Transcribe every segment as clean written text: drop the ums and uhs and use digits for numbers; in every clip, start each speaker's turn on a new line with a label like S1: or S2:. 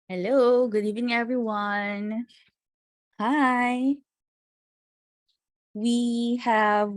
S1: Hello, good evening, everyone. Hi. We have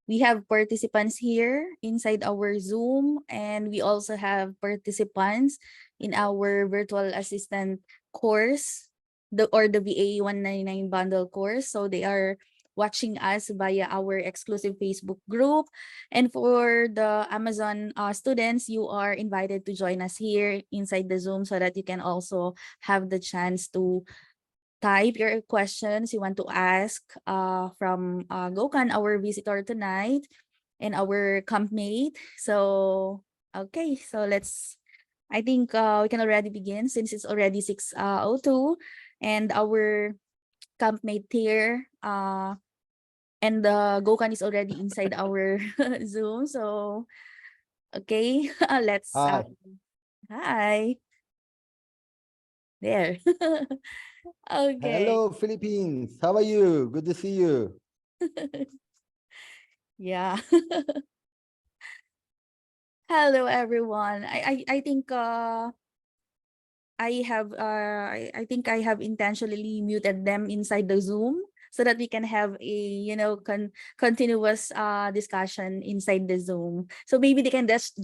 S1: we have participants here inside our Zoom, and we also have participants in our virtual assistant course, the VA 199 bundle course. So they are watching us via our exclusive Facebook group. And for the Amazon students, you are invited to join us here inside the Zoom so that you can also have the chance to type your questions you want to ask from Gokan, our visitor tonight, and our campmate. So, okay, so I think we can already begin since it's already 6:02, and our campmate here, and the Gokan is already inside our Zoom. So, okay, let's,
S2: Hi.
S1: hi, there. Okay.
S2: Hello, Philippines. How are you? Good to see you.
S1: Yeah. Hello, everyone. I think I think I have intentionally muted them inside the Zoom so that we can have a continuous discussion inside the Zoom. So maybe they can just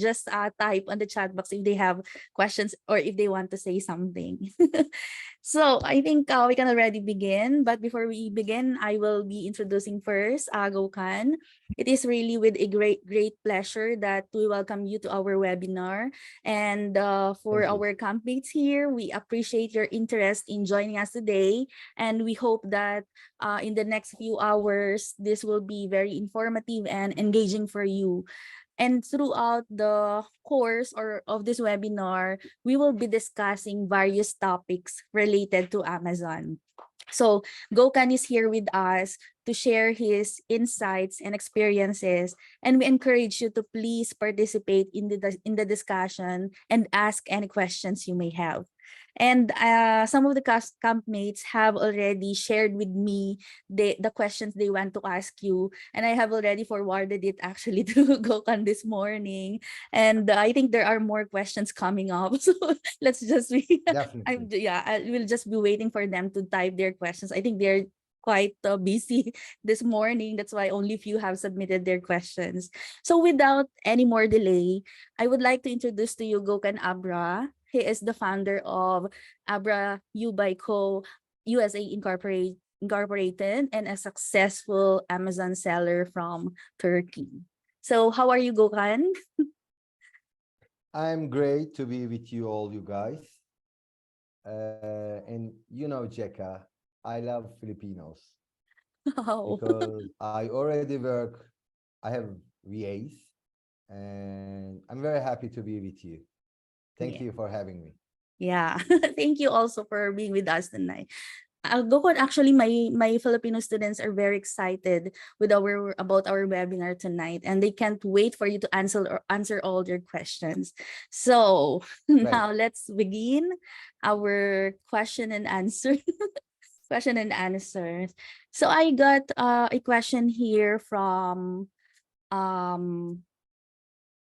S1: type on the chat box if they have questions or if they want to say something. So I think we can already begin. But before we begin, I will be introducing first Gokhan. It is really with a great pleasure that we welcome you to our webinar. And for
S2: Thank you.
S1: our campmates here, we appreciate your interest in joining us today. And we hope that in the next few hours, this will be very informative and engaging for you. And throughout the course or of this webinar, we will be discussing various topics related to Amazon. So Gokan is here with us to share his insights and experiences, and we encourage you to please participate in the discussion and ask any questions you may have. And some of the campmates have already shared with me the questions they want to ask you, and I have already forwarded it actually to Gokan this morning. And I think there are more questions coming up. So let's just be
S2: Definitely.
S1: I will just be waiting for them to type their questions. I think they're quite busy this morning. That's why only few have submitted their questions. So without any more delay, I would like to introduce to you Gokan Abra. He is the founder of Abra U by Co. USA Incorporated and a successful Amazon seller from Turkey. So how are you, Gokan?
S2: I'm great to be with you all, you guys. And Jeka, I love Filipinos
S1: Wow.
S2: because I already work, I have VAs, and I'm very happy to be with you. Thank
S1: Yeah.
S2: you for having me.
S1: Yeah. Thank you also for being with us tonight. Gokon, actually, my Filipino students are very excited with our webinar tonight, and they can't wait for you to answer all their questions. So
S2: Great.
S1: now let's begin our question and answer question and answers. So I got a question here um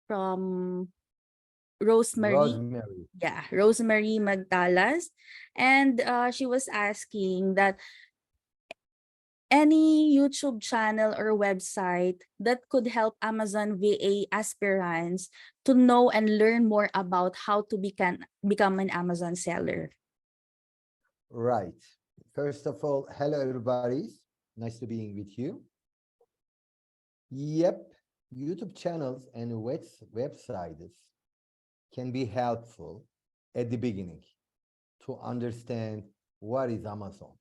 S1: from Rosemary.
S2: Rosemary.
S1: Yeah, Rosemary Magdalas, and she was asking that any YouTube channel or website that could help Amazon VA aspirants to know and learn more about how to become an Amazon seller.
S2: Right. First of all, hello, everybody. Nice to being with you. Yep, YouTube channels and websites can be helpful at the beginning to understand what is Amazon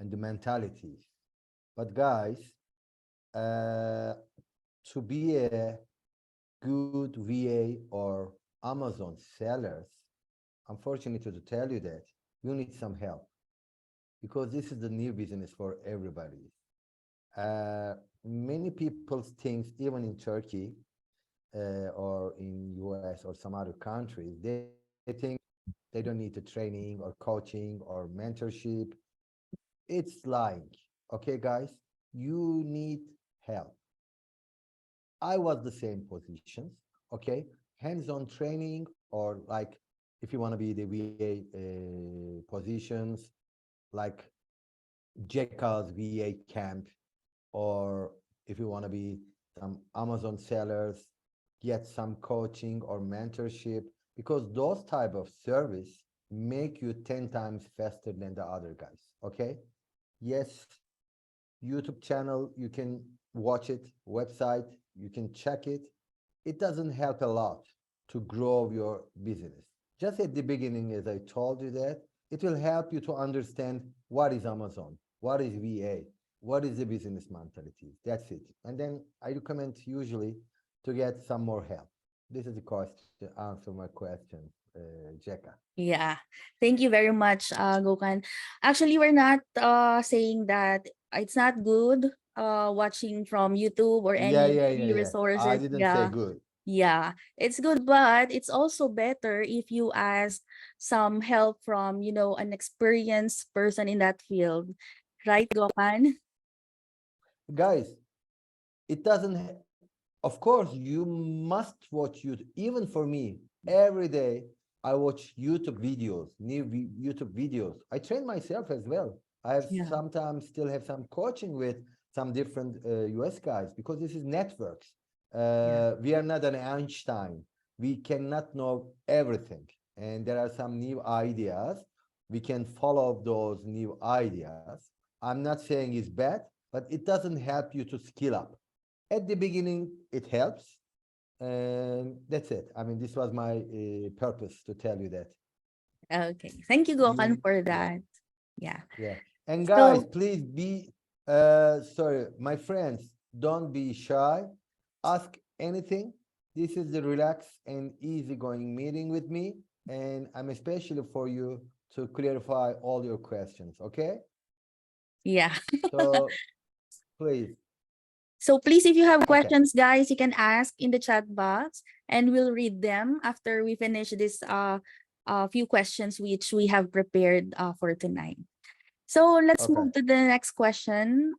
S2: and the mentalities. But guys, uh, to be a good VA or Amazon sellers, unfortunately to tell you that you need some help because this is the new business for everybody. Many people think, even in Turkey or in US or some other countries, they think they don't need the training or coaching or mentorship. It's lying. Okay, guys, you need help. I was the same positions. Okay, hands-on training or like if you want to be the VA positions like Jekka's VA camp, or if you want to be some Amazon sellers, get some coaching or mentorship, because those type of service make you 10 times faster than the other guys. Okay. Yes, YouTube channel, you can watch it, website, you can check it. It doesn't help a lot to grow your business. Just at the beginning, as I told you that, it will help you to understand what is Amazon, what is VA, what is the business mentality. That's it. And then I recommend usually to get some more help. This is the cost to answer my question, Jekka.
S1: Yeah. Thank you very much, Gokan. Actually, we're not saying that it's not good watching from YouTube or
S2: Yeah,
S1: any
S2: yeah, yeah,
S1: free
S2: yeah. I
S1: resources.
S2: didn't say
S1: Yeah.
S2: good.
S1: Yeah, it's good, but it's also better if you ask some help from, an experienced person in that field. Right, Gokan?
S2: Guys, it doesn't of course you must watch YouTube. Even for me, every day I watch YouTube videos, YouTube videos. I train myself as well. I have
S1: Yeah.
S2: sometimes still have some coaching with some different US guys, because this is networks.
S1: Yeah.
S2: We are not an Einstein. We cannot know everything, and there are some new ideas. We can follow those new ideas. I'm not saying it's bad, but it doesn't help you to skill up. At the beginning, it helps, and that's it. I mean, this was my purpose to tell you that.
S1: Okay. Thank you, Gokan,
S2: You,
S1: for
S2: yeah,
S1: that. Yeah.
S2: yeah. And guys,
S1: So,
S2: please be, sorry, my friends, don't be shy. Ask anything. This is the relaxed and easygoing meeting with me, and I'm especially for you to clarify all your questions. Okay?
S1: yeah.
S2: So please,
S1: So please, if you have
S2: okay,
S1: questions, guys, you can ask in the chat box and we'll read them after we finish this few questions which we have prepared for tonight. So let's
S2: okay.
S1: move to the next question.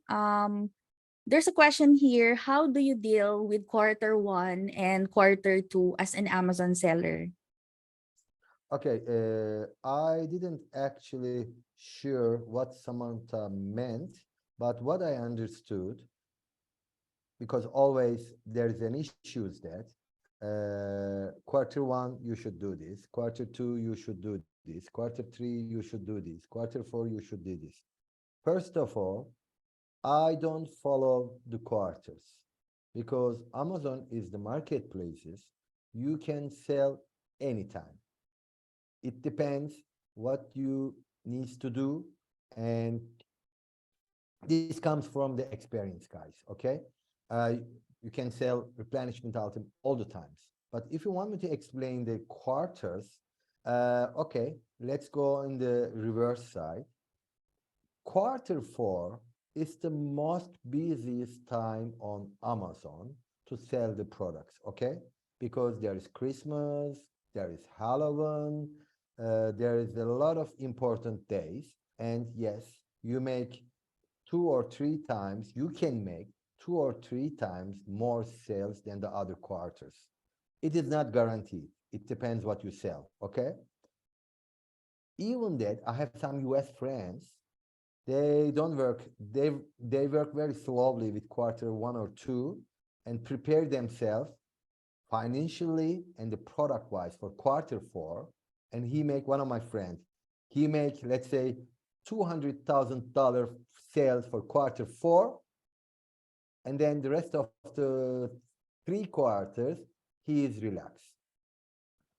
S1: There's a question here. How do you deal with quarter one and quarter two as an Amazon seller?
S2: Okay, I didn't actually sure what Samantha meant, but what I understood, because always there's an issues that quarter one you should do this, quarter two you should do this, quarter three you should do this, quarter four you should do this. First of all, I don't follow the quarters, because Amazon is the marketplaces. You can sell anytime. It depends what you needs to do, and this comes from the experience, guys. Okay, uh, you can sell replenishment item all the times, but if you want me to explain the quarters, okay, let's go in the reverse side. Quarter four is the most busiest time on Amazon to sell the products, okay? Because there is Christmas, there is Halloween, there is a lot of important days. And yes, you make 2 or 3 times, you can make 2 or 3 times more sales than the other quarters. It is not guaranteed. It depends what you sell, okay? Even that, I have some US friends, they don't work. They work very slowly with quarter one or two and prepare themselves financially and the product wise for quarter four. And he make, one of my friends, he make, let's say, $200,000 sales for quarter four, and then the rest of the 3 quarters he is relaxed.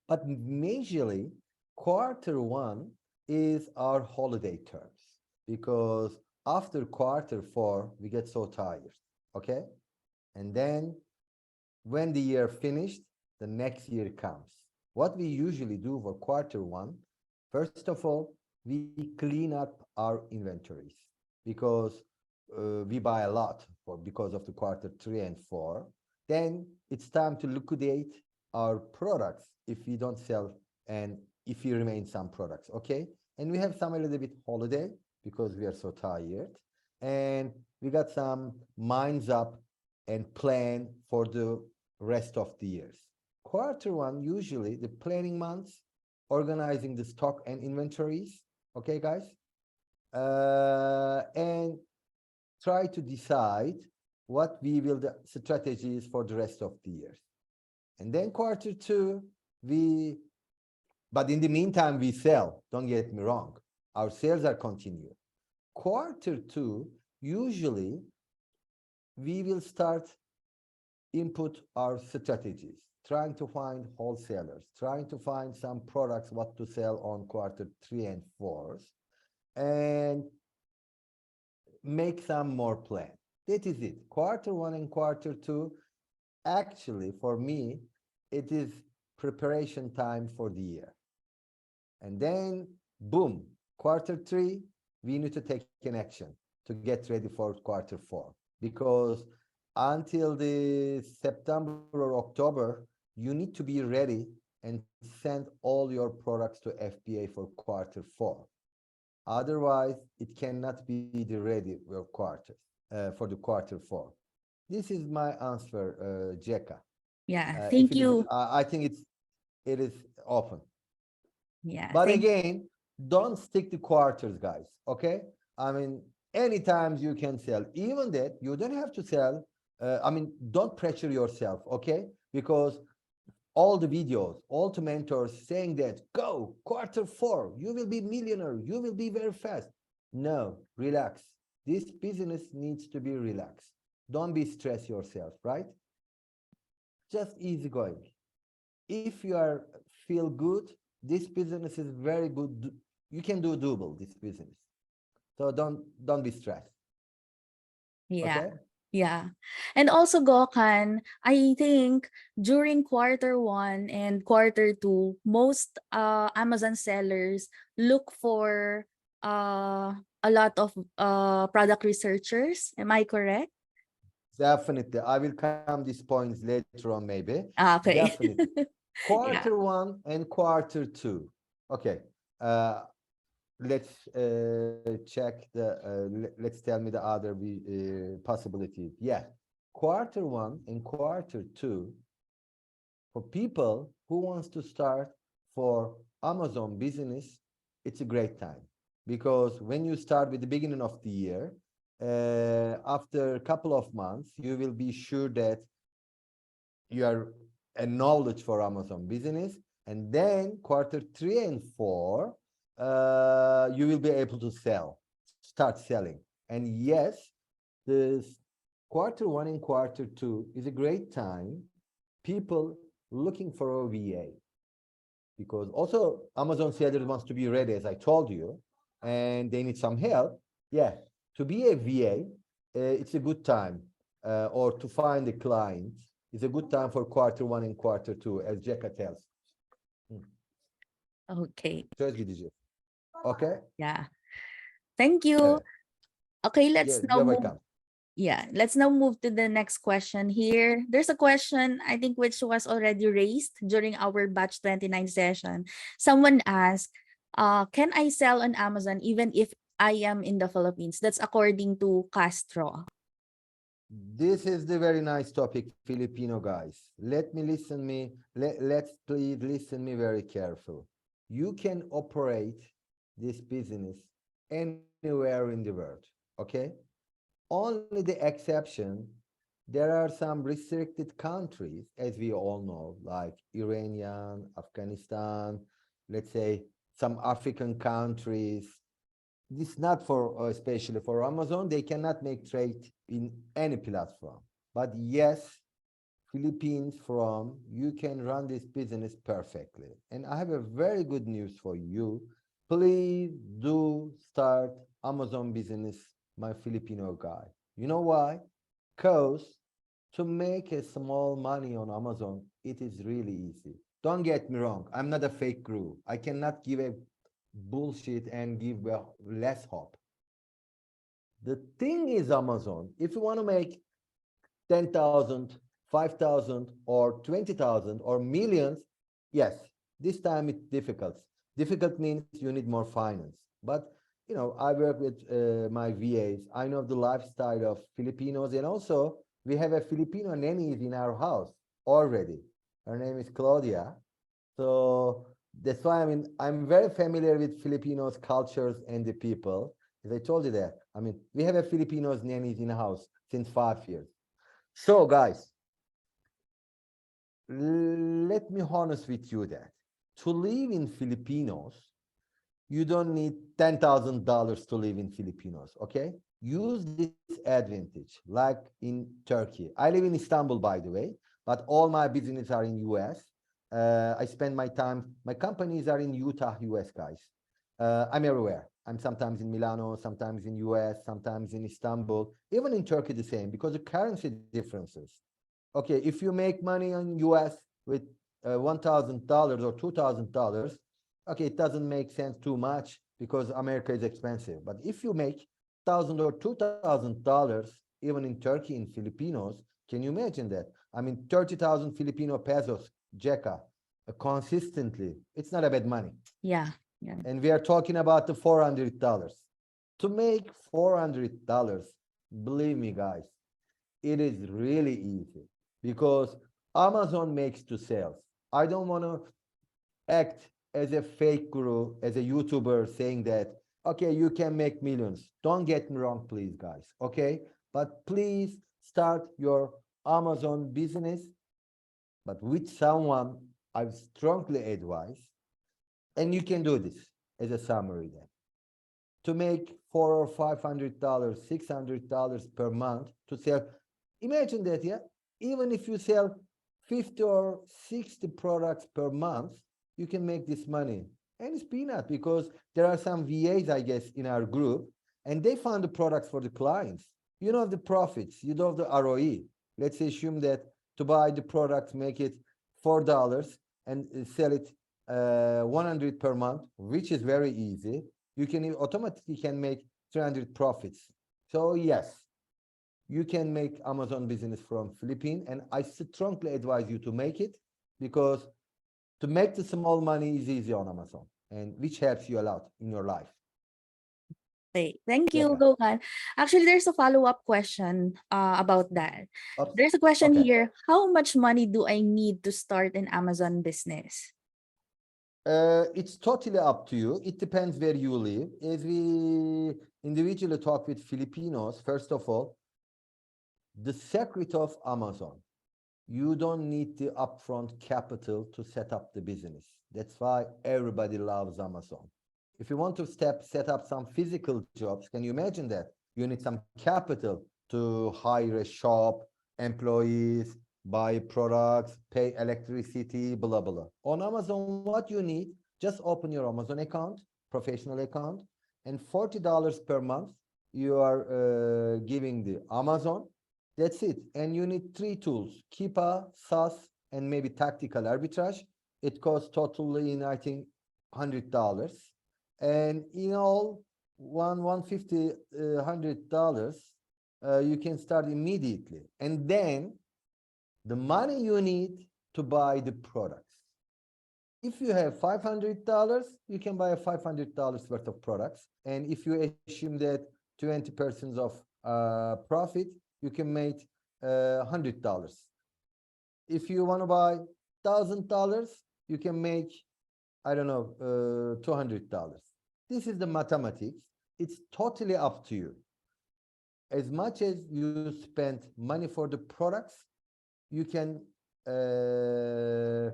S2: But majorly, quarter one is our holiday terms, because after quarter four, we get so tired. Okay. And then when the year finished, the next year comes. What we usually do for quarter one, first of all, we clean up our inventories, because we buy a lot because of the quarter three and four. Then it's time to liquidate our products if we don't sell, and if we remain some products, okay? And we have some a little bit holiday because we are so tired, and we got some minds up and plan for the rest of the years. Quarter one, usually the planning months, organizing the stock and inventories. Okay, guys? And try to decide what we will the strategies for the rest of the year. And then quarter two, but in the meantime, we sell. Don't get me wrong. Our sales are continued. Quarter two, usually we will start input our strategies, trying to find wholesalers, trying to find some products what to sell on quarter three and four, and make some more plan. That is it. Quarter one and quarter two, actually, for me, it is preparation time for the year. And then, boom, quarter three, we need to take an action to get ready for quarter four. Because until the September or October, you need to be ready and send all your products to FBA for quarter four. Otherwise, it cannot be the ready for the quarter four. This is my answer, Jeka.
S1: Yeah,
S2: If
S1: thank
S2: it is,
S1: you.
S2: I think it is open.
S1: Yeah,
S2: But
S1: thank
S2: again, don't stick to quarters, guys. Okay? I mean, anytime you can sell, even that you don't have to sell. Don't pressure yourself, okay? Because all the videos, all the mentors saying that go quarter four, you will be millionaire, you will be very fast. No, relax. This business needs to be relaxed. Don't be stress yourself, right? Just easy going. If you are feel good, this business is very good. You can do double this business. So don't be stressed.
S1: Yeah.
S2: Okay?
S1: Yeah. And also, Gokhan, I think during quarter one and quarter two, most Amazon sellers look for a lot of product researchers. Am I correct?
S2: Definitely. I will come these points later on, maybe.
S1: Okay.
S2: Definitely.
S1: Yeah.
S2: Quarter one and quarter two. Okay. Let's check let's tell me the other possibilities. Yeah. Quarter one and quarter two, for people who wants to start for Amazon business, it's a great time. Because when you start with the beginning of the year, after a couple of months, you will be sure that you are a knowledge for Amazon business. And then quarter three and four, you will be able to start selling. And yes, this quarter one and quarter two is a great time. People looking for a VA. Because also Amazon sellers wants to be ready, as I told you, and they need some help. Yeah, to be a VA, it's a good time, or to find a client, it's a good time for quarter one and quarter two, as Jeka tells.
S1: Okay.
S2: Söz gideceğiz. Okay?
S1: Yeah. Thank you.
S2: Evet.
S1: Okay, let's now
S2: You're
S1: move.
S2: welcome.
S1: Yeah, let's now move to the next question here. There's a question, I think, which was already raised during our batch 29 session. Someone asked, can I sell on Amazon even if I am in the Philippines? That's according to Castro.
S2: This is the very nice topic, Filipino guys. Let's please listen me very careful. You can operate this business anywhere in the world, okay? Only the exception, there are some restricted countries, as we all know, like Iranian, Afghanistan, let's say some African countries. This is not for, especially for Amazon, they cannot make trade in any platform. But yes, Philippines you can run this business perfectly. And I have a very good news for you. Please do start Amazon business, my Filipino guy. You know why? Because to make a small money on Amazon, it is really easy. Don't get me wrong. I'm not a fake guru. I cannot give a bullshit and give less hope. The thing is Amazon, if you want to make 10,000, 5,000 or 20,000 or millions, yes, this time it's difficult. Difficult means you need more finance. But, you know, I work with my VAs. I know the lifestyle of Filipinos, and also we have a Filipino nanny in our house already. Her name is Claudia. So That's why I'm very familiar with Filipinos cultures and the people. As I told you that, we have a Filipinos nannies in the house since 5 years. So guys, let me honest with you that to live in Filipinos, you don't need $10,000 to live in Filipinos, okay? Use this advantage, like in Turkey. I live in Istanbul, by the way, but all my business are in US. I spend my companies are in Utah, US, guys. I'm everywhere. I'm sometimes in Milano, sometimes in US, sometimes in Istanbul, even in Turkey the same, because the currency differences. Okay, if you make money in US with $1,000 or $2,000, okay, it doesn't make sense too much because America is expensive. But if you make $1,000 or $2,000, even in Turkey, in Filipinos, can you imagine that? 30,000 Filipino pesos, JECA, consistently. It's not a bad money.
S1: Yeah. Yeah.
S2: And we are talking about the $400. To make $400, believe me, guys, it is really easy because Amazon makes to sales. I don't want to act as a fake guru, as a YouTuber saying that, okay, you can make millions. Don't get me wrong, please, guys, okay? But please start your Amazon business, but with someone I strongly advise, and you can do this as a summary then. To make $400 or $500, $600 per month to sell. Imagine that, yeah? Even if you sell 50 or 60 products per month, you can make this money. And it's peanut because there are some VAs, I guess, in our group, and they found the products for the clients. You know the profits, you know the ROE. Let's assume that to buy the product, make it $4 and sell it 100 per month, which is very easy. You can automatically make 300 profits. So yes, you can make Amazon business from Philippines, and I strongly advise you to make it because to make the small money is easy on Amazon, and which helps you a lot in your life.
S1: Okay. Thank you,
S2: Jeka.
S1: Logan. Actually, there's a follow-up question about that.
S2: Oops.
S1: There's a question
S2: Okay.
S1: here. How much money do I need to start an Amazon business?
S2: It's totally up to you. It depends where you live. As we individually talk with Filipinos, first of all, the secret of Amazon, you don't need the upfront capital to set up the business. That's why everybody loves Amazon. If you want to set up some physical jobs, can you imagine that? You need some capital to hire a shop, employees, buy products, pay electricity, blah, blah. On Amazon, what you need, just open your Amazon account, professional account, and $40 per month, you are giving the Amazon. That's it. And you need 3 tools, Keepa, SAS, and maybe tactical arbitrage. It costs totally in, I think, $100. And in all, 150, $100, you can start immediately. And then the money you need to buy the products. If you have $500, you can buy a $500 worth of products. And if you assume that 20% of profit, you can make $100. If you want to buy $1,000, you can make, I don't know, $200. This is the mathematics. It's totally up to you. As much as you spend money for the products, you can earn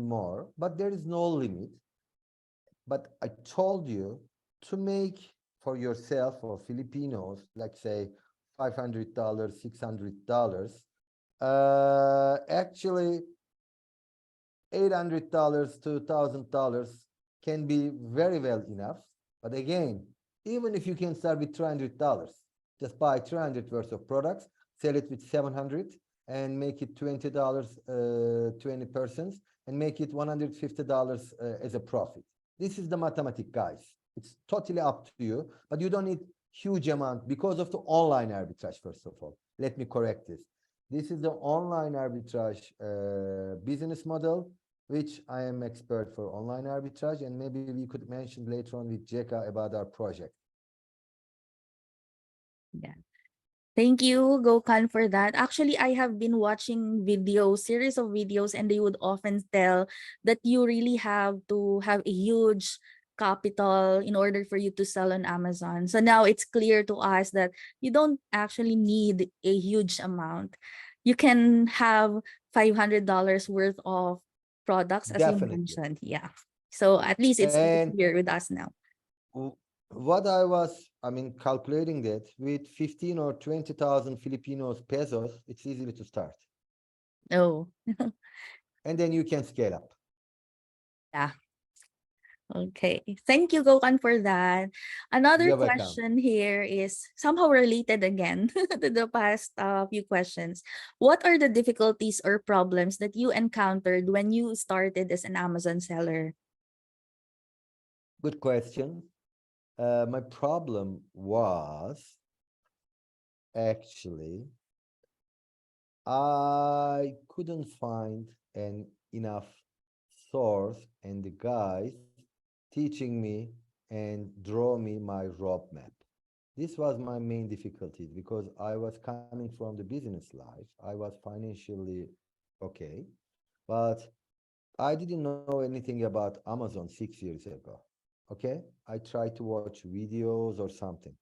S2: more, but there is no limit. But I told you to make for yourself or Filipinos, like say $500, $600, actually $800 to $1,000 can be very well enough. But again, even if you can start with $300, just buy 300 worth of products, sell it with 700 and make it $20, 20%, and make it $150 as a profit. This is the mathematics, guys. It's totally up to you, but you don't need huge amount because of the online arbitrage, first of all. Let me correct this. This is the online arbitrage business model, which I am expert for online arbitrage, and maybe we could mention later on with Jeka about our project.
S1: Yeah. Thank you, Gokhan, for that. Actually, I have been watching videos, series of videos, and they would often tell that you really have to have a huge capital in order for you to sell on Amazon. So now it's clear to us that you don't actually need a huge amount. You can have $500 worth of products, as you
S2: Definitely.
S1: mentioned. Yeah. So at least it's
S2: And
S1: clear with us now.
S2: what I mean, calculating that with 15 or 20,000 Filipinos pesos, it's easily to start.
S1: Oh,
S2: And then you can scale up.
S1: yeah. Okay. Thank you, Gokan, for that. Another
S2: You're welcome.
S1: question here is somehow related again to the past few questions. What are the difficulties or problems that you encountered when you started as an Amazon seller?
S2: Good question. My problem was actually I couldn't find an enough source and the guys teaching me and draw me my roadmap. This was my main difficulty because I was coming from the business life. I was financially okay, but I didn't know anything about Amazon 6 years ago. Okay, I tried to watch videos or something.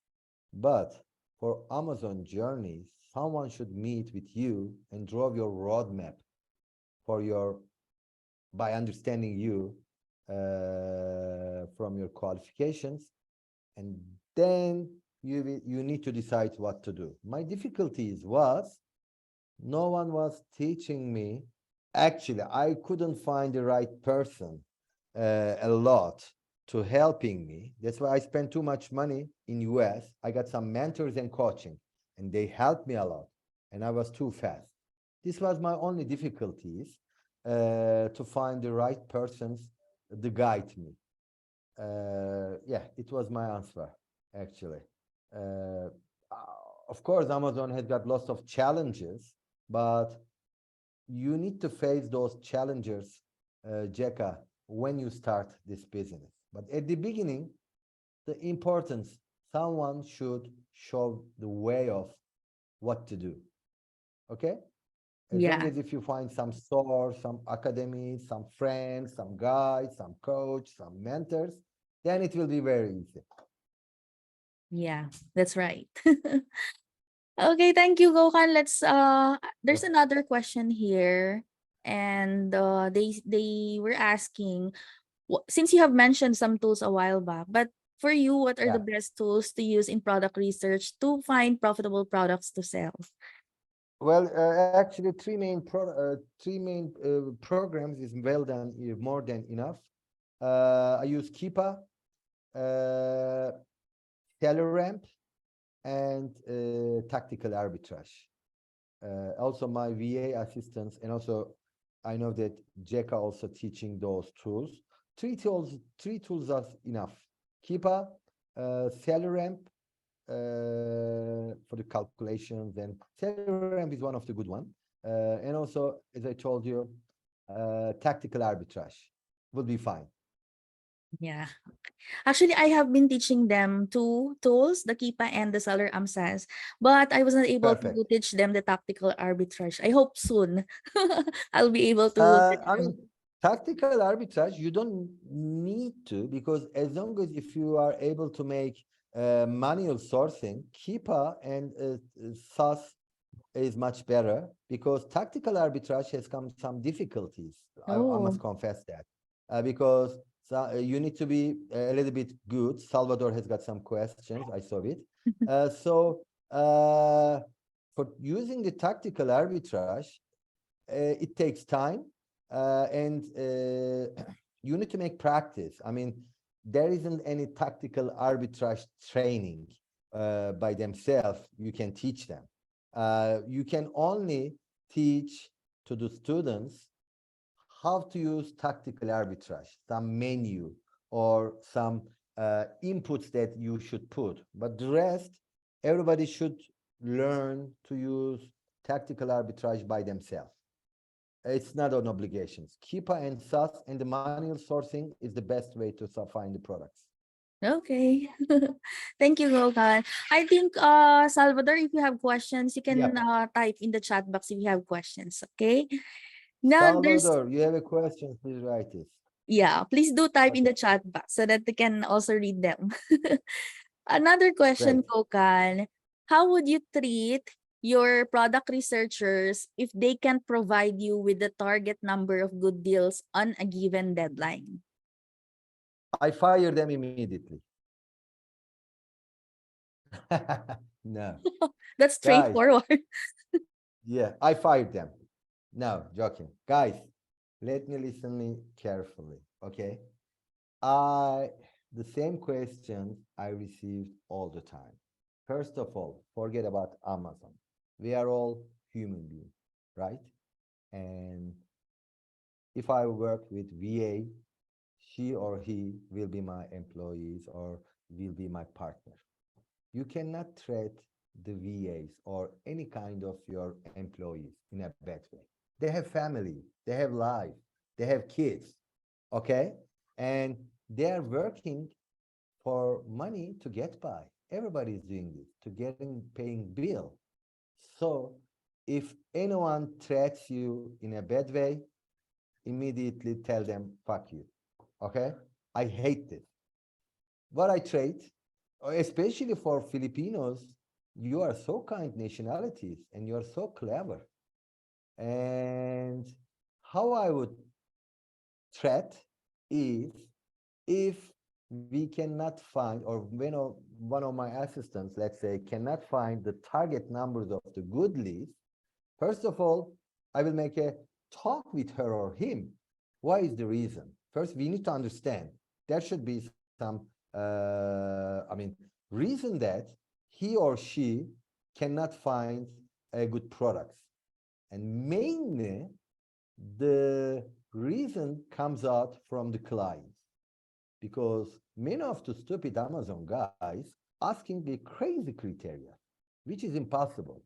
S2: But for Amazon journeys, someone should meet with you and draw your roadmap for your by understanding you from your qualifications, and then you need to decide what to do. My difficulties was no one was teaching me. Actually, I couldn't find the right person a lot to helping me. That's why I spent too much money in US. I got some mentors and coaching, and they helped me a lot. And I was too fast. This was my only difficulties to find the right persons to guide me. Yeah, it was my answer actually. Uh, of course, Amazon has got lots of challenges, but you need to face those challenges, Jeka, when you start this business. But at the beginning, the importance, someone should show the way of what to do. Okay? As long
S1: Yeah.
S2: as if you find some source, some academy, some friends, some guides, some coach, some mentors, then it will be very easy.
S1: Yeah, that's right. Okay, thank you, Gokan. There's another question here, and they were asking, since you have mentioned some tools a while back, but for you, what are the
S2: Yeah.
S1: best tools to use in product research to find profitable products to sell?
S2: Well, actually, three main programs is well done, more than enough. I use Keepa, uh, TeleRamp, and tactical arbitrage. Also, my VA assistants, and also I know that Jeka also teaching those tools. Three tools are enough. Keepa, TeleRamp, for the calculations, and TeleRamp is one of the good one. And also, as I told you, tactical arbitrage will be fine.
S1: Yeah. Actually, I have been teaching them two tools, the Kipa and the Seller AMSAS, but I was not able to
S2: Perfect.
S1: teach them the tactical arbitrage. I hope soon I'll be able to teach
S2: I
S1: them.
S2: mean, tactical arbitrage, you don't need to, because as long as if you are able to make manual sourcing, Keepa and SAS is much better, because tactical arbitrage has come some difficulties. I must
S1: Oh,
S2: confess that, because you need to be a little bit good. Salvador has got some questions. I saw it. So for using the tactical arbitrage, it takes time, and you need to make practice. I mean, there isn't any tactical arbitrage training by themselves. You can teach them. You can only teach to the students how to use tactical arbitrage, some menu or some inputs that you should put. But the rest, everybody should learn to use tactical arbitrage by themselves. It's not an obligation. Keepa and SAS and the manual sourcing is the best way to find the products.
S1: Okay. Thank you, Gogan. I think, Salvador, if you have questions, you can
S2: Yep.
S1: type in the chat box if you have questions. Okay. Now there's,
S2: Salvador, you have a question, please write it.
S1: yeah, please do type in
S2: Okay,
S1: the chat box so that we can also read them. Another question,
S2: great.
S1: Gogan. How would you treat your product researchers if they can't provide you with the target number of good deals on a given deadline?
S2: I fire them immediately. No,
S1: That's
S2: guys,
S1: straightforward.
S2: yeah, I fired them. No, joking. Guys, let me listen me carefully, okay? I the same questions I received all the time. First of all, forget about Amazon. We are all human beings, right? And if I work with VA, she or he will be my employees or will be my partner. You cannot treat the VAs or any kind of your employees in a bad way. They have family, they have life, they have kids, okay? And they are working for money to get by. Everybody is doing this to getting paying bill. So if anyone treats you in a bad way, immediately tell them fuck you. Okay? I hate this. What I trade, especially for Filipinos, you are so kind nationalities and you are so clever. And how I would threat is if we cannot find, or when one of my assistants, let's say, cannot find the target numbers of the good list, first of all, I will make a talk with her or him. Why is the reason? First, we need to understand there should be some, reason that he or she cannot find a good products. And mainly, the reason comes out from the clients because many of the stupid Amazon guys asking the crazy criteria, which is impossible.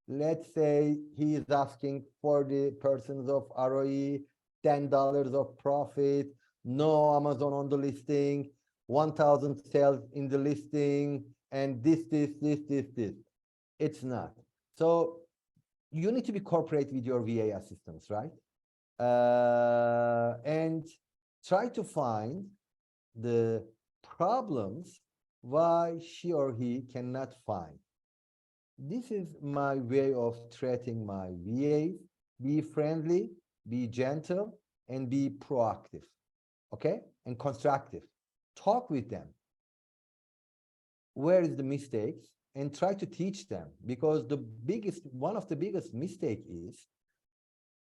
S2: Let's say he is asking 40% of ROE, $10 of profit, no Amazon on the listing, 1,000 sales in the listing, and this. It's not. So you need to be corporate with your VA assistants, right? And try to find the problems why she or he cannot find. This is my way of treating my VAs. Be friendly, be gentle, and be proactive, okay? And constructive. Talk with them. Where is the mistakes? And try to teach them because one of the biggest mistake is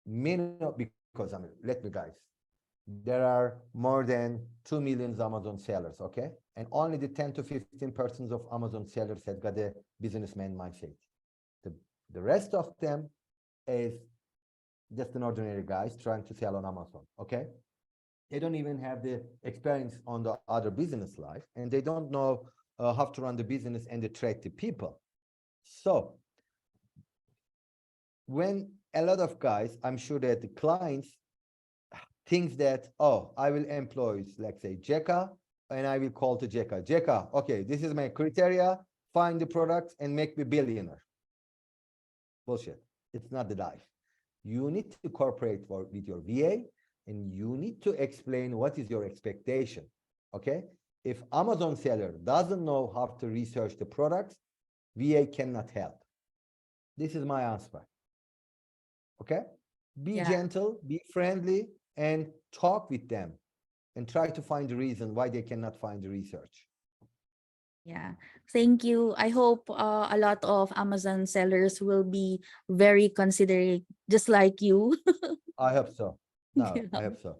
S2: because let me guys, there are more than 2 million Amazon sellers, okay? And only the 10 to 15% of Amazon sellers have got a businessman mindset. The rest of them is just an ordinary guys trying to sell on Amazon, okay? They don't even have the experience on the other business life, and they don't know how to run the business and to trade the people. So when a lot of guys, I'm sure that the clients thinks that, oh, I will employ, let's say, Jekka, and I will call to Jekka. Jekka, okay, this is my criteria, find the products and make me billionaire. Bullshit. It's not the life. You need to cooperate with your VA and you need to explain what is your expectation, okay? If Amazon seller doesn't know how to research the products, VA cannot help. This is my answer, okay? Be
S1: Yeah.
S2: gentle, be friendly, and talk with them and try to find the reason why they cannot find the research.
S1: Yeah, thank you. I hope a lot of Amazon sellers will be very considerate, just like you.
S2: I hope so. No,
S1: Yeah.
S2: I hope so.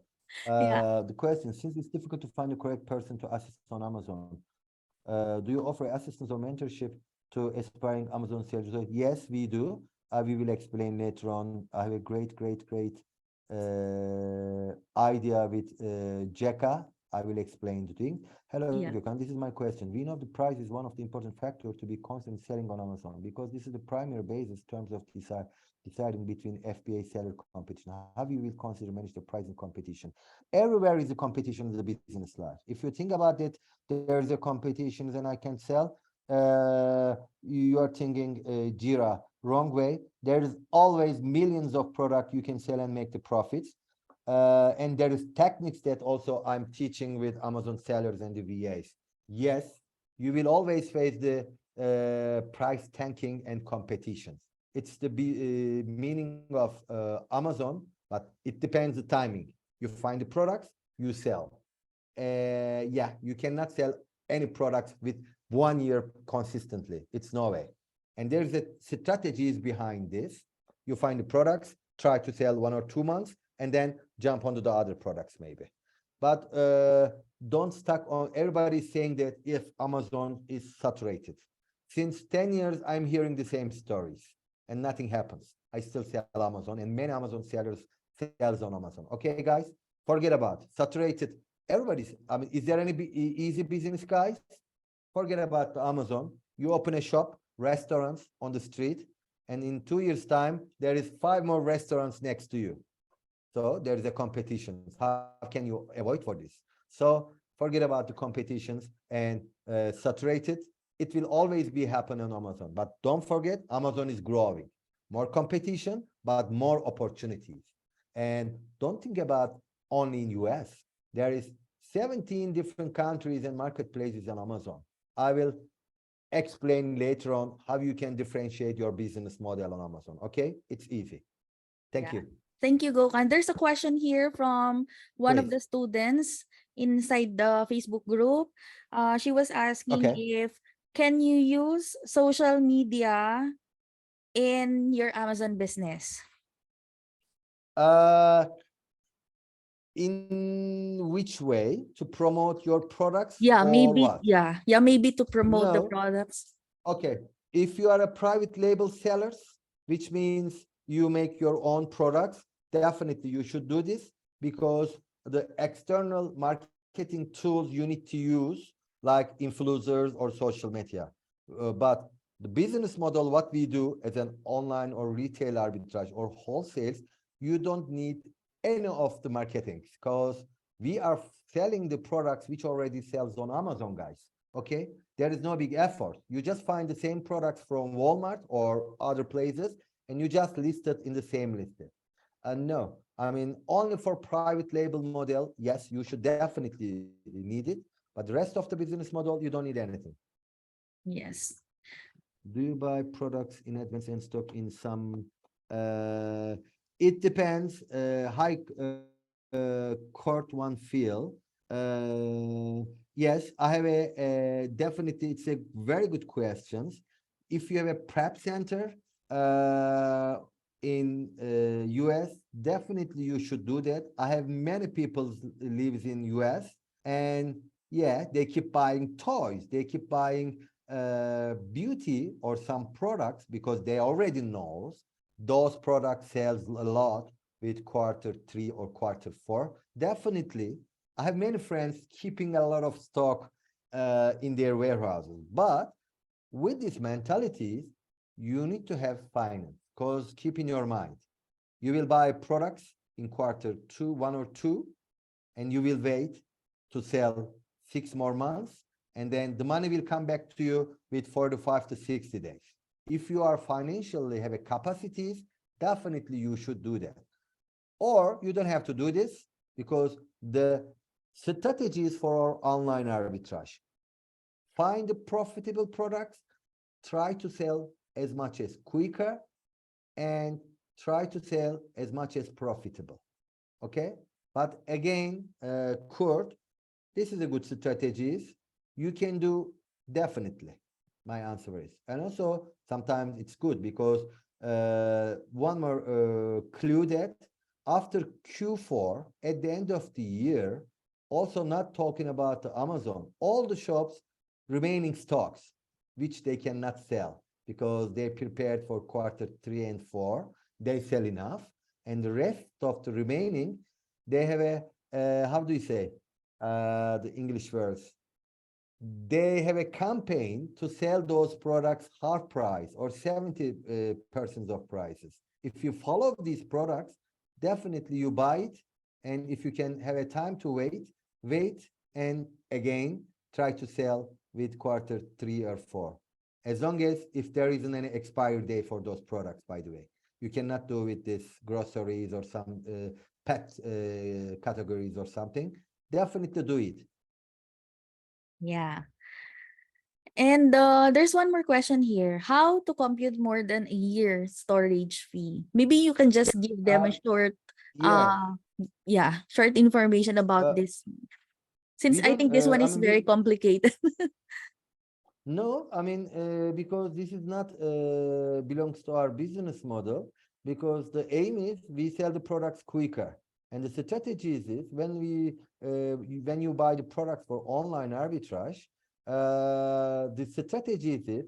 S1: Yeah.
S2: The question, since it's difficult to find the correct person to assist on Amazon, do you offer assistance or mentorship to aspiring Amazon sellers? Yes, we do. We will explain later on. I have a great idea with Jekka. I will explain the thing. Hello,
S1: Yeah.
S2: Gökhan, this is my question. We know the price is one of the important factors to be constantly selling on Amazon because this is the primary basis in terms of deciding between FBA seller competition. How you will consider manage the pricing competition? Everywhere is a competition in the business life. If you think about it, there's a competition and I can sell. You are thinking Jira wrong way. There is always millions of product you can sell and make the profits. And there is techniques that also I'm teaching with Amazon sellers and the VAs. Yes, you will always face the price tanking and competitions. It's the meaning of Amazon, but it depends the timing. You find the products, you sell. Yeah, you cannot sell any products with 1 year consistently. It's no way. And there's a strategies behind this. You find the products, try to sell 1 or 2 months, and then jump onto the other products maybe. But don't stuck on, everybody's saying that if Amazon is saturated. Since 10 years, I'm hearing the same stories and nothing happens. I still sell Amazon and many Amazon sellers sells on Amazon. Okay, guys, forget about it. Saturated. Everybody's, I mean, is there any easy business, guys? Forget about Amazon. You open a shop, restaurants on the street, and in 2 years' time, there is 5 more restaurants next to you. So there is a competition. How can you avoid for this? So forget about the competitions and saturated. It will always be happen on Amazon. But don't forget, Amazon is growing. More competition, but more opportunities. And don't think about only in US. There is 17 different countries and marketplaces on Amazon. I will explain later on how you can differentiate your business model on Amazon. Okay, it's easy. Thank
S1: Yeah.
S2: you.
S1: Thank you, Gökhan. There's a question here from one of
S2: Please.
S1: the students inside the Facebook group. She was asking
S2: Okay.
S1: if can you use social media in your Amazon business?
S2: Uh, in which way to promote your products
S1: Yeah,
S2: or
S1: maybe.
S2: what?
S1: Yeah, maybe to promote the
S2: No.
S1: products.
S2: Okay. If you are a private label sellers, which means you make your own products, definitely you should do this because the external marketing tools you need to use, like influencers or social media. But the business model, what we do as an online or retail arbitrage or wholesales, you don't need any of the marketing because we are selling the products which already sells on Amazon, guys. Okay, there is no big effort. You just find the same products from Walmart or other places, and you just list it in the same list. No, I mean, only for private label model, yes, you should definitely need it. But the rest of the business model, you don't need anything.
S1: Yes.
S2: Do you buy products in advance and stock in some? It depends. Court one feel. Yes, I have a definitely. It's a very good questions. If you have a prep center in US, definitely you should do that. I have many people lives in US, and yeah, they keep buying toys. They keep buying beauty or some products because they already knows those products sells a lot with Q3 or Q4. Definitely, I have many friends keeping a lot of stock in their warehouses. But with these mentalities, you need to have finance because keep in your mind, you will buy products in Q2, 1 or 2, and you will wait to sell 6 more months, and then the money will come back to you with 45 to 60 days. If you are financially have a capacities, definitely you should do that. Or you don't have to do this because the strategies for our online arbitrage. Find the profitable products, try to sell as much as quicker, and try to sell as much as profitable. Okay? But again, Kurt, this is a good strategies. You can do definitely. My answer is, and also sometimes it's good because one more clue that after Q4 at the end of the year, also not talking about the Amazon, all the shops remaining stocks which they cannot sell because they're prepared for Q3 and 4, they sell enough, and the rest of the remaining they have a how do you say the English words. They have a campaign to sell those products half price or 70% of prices. If you follow these products, definitely you buy it. And if you can have a time to wait, and again, try to sell with quarter 3 or 4. As long as if there isn't any expiry date for those products, by the way. You cannot do with this groceries or some pet categories or something. Definitely do it.
S1: Yeah. And there's one more question here. How to compute more than a year storage fee? Maybe you can just give them a short,
S2: Yeah,
S1: uh, yeah, short information about
S2: uh,
S1: this. Since
S2: we
S1: I
S2: don't.
S1: think this one
S2: I
S1: is
S2: mean,
S1: very complicated.
S2: no. I mean, because this is not belongs to our business model. Because the aim is we sell the products quicker, and the strategy is when you buy the products for online arbitrage, the strategy is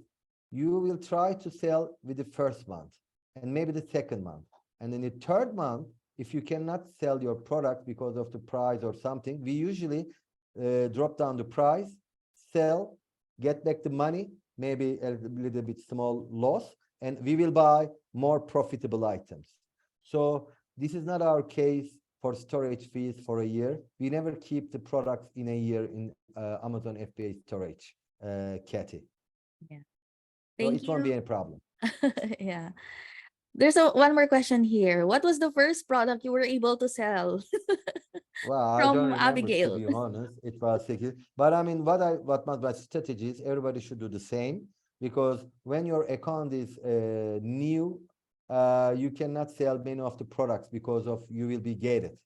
S2: you will try to sell with the first month and maybe the second month, and in the third month, if you cannot sell your product because of the price or something, we usually drop down the price, sell, get back the money, maybe a little bit small loss, and we will buy more profitable items. So this is not our case for storage fees for a year. We never keep the products in a year in Amazon FBA storage, Katy.
S1: Yeah.
S2: So
S1: Thank
S2: it won't be
S1: you.
S2: any problem.
S1: Yeah. There's one more question here. What was the first product you were able to sell?
S2: Well, I don't
S1: From
S2: remember, to
S1: Abigail.
S2: be honest. It was 6 years. But I mean, what my strategy is, everybody should do the same, because when your account is new, you cannot sell many of the products because of you will be gated.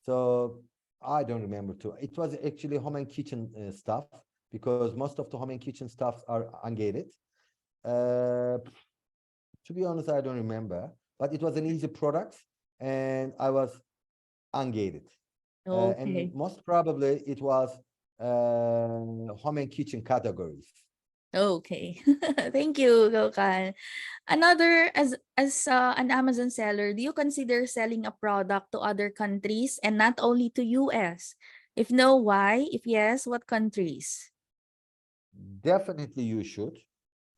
S2: So I don't remember too. It was actually home and kitchen stuff, because most of the home and kitchen stuffs are ungated. Uh, to be honest, I don't remember, but it was an easy product, and I was ungated. And
S1: Okay.
S2: most probably it was home and kitchen categories.
S1: Okay. Thank you, Gokal. Another, as an Amazon seller, do you consider selling a product to other countries and not only to US? If no, why? If yes, what countries?
S2: Definitely you should.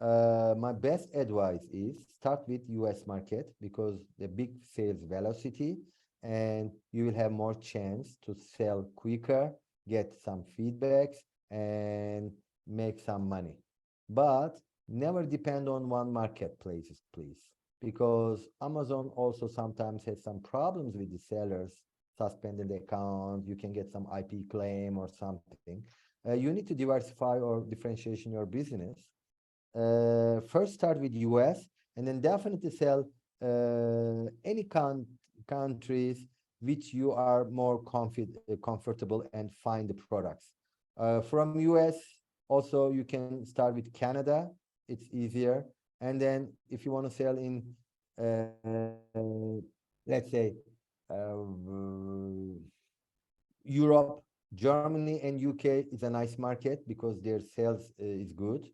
S2: My best advice is start with US market, because the big sales velocity, and you will have more chance to sell quicker, get some feedbacks, and make some money. But never depend on one marketplaces, please, because Amazon also sometimes has some problems with the sellers, suspended account, you can get some IP claim or something. You need to diversify or differentiation your business. First start with US, and then definitely sell any countries which you are more comfortable and find the products. From US, also you can start with Canada. It's easier. And then if you want to sell in, let's say, Europe, Germany, and UK is a nice market because their sales is good.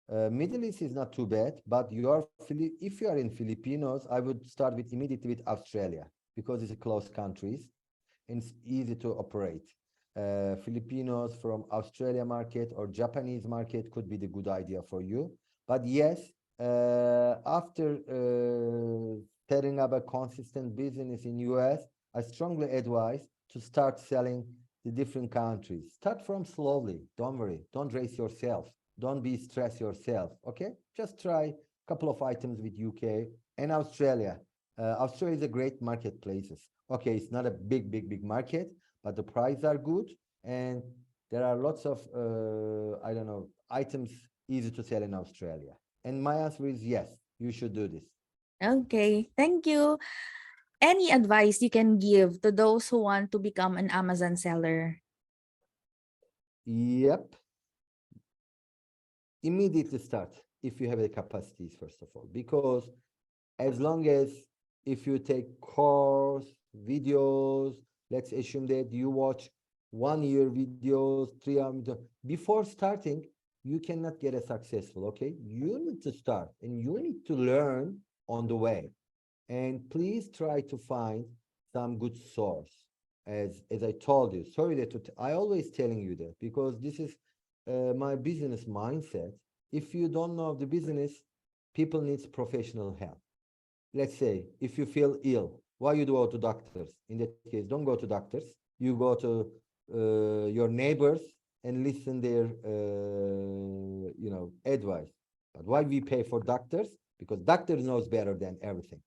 S2: Middle East is not too bad, but if you are in Filipinos, I would start with immediately with Australia, because it's a close countries and it's easy to operate. Filipinos from Australia market or Japanese market could be the good idea for you. But yes, after setting up a consistent business in US, I strongly advise to start selling the different countries. Start from slowly. Don't worry. Don't race yourself. Don't be stressed yourself. Okay, just try a couple of items with UK and Australia. Australia is a great marketplaces. Okay, it's not a big market, but the prices are good, and there are lots of I don't know, items easy to sell in Australia. And my answer is yes, you should do this.
S1: Okay, thank you. Any advice you can give to those who want to become an Amazon seller?
S2: Yep. Immediately start if you have the capacities, first of all, because as long as if you take course videos, let's assume that you watch 1 year videos, 3 hour before starting, you cannot get a successful. Okay, you need to start and you need to learn on the way, and please try to find some good source. as I told you. Sorry that I always telling you that because this is my business mindset. If you don't know the business, people needs professional help. Let's say if you feel ill, why you go to doctors? In that case, don't go to doctors. You go to your neighbors and listen their advice. But why we pay for doctors? Because doctor knows better than everything.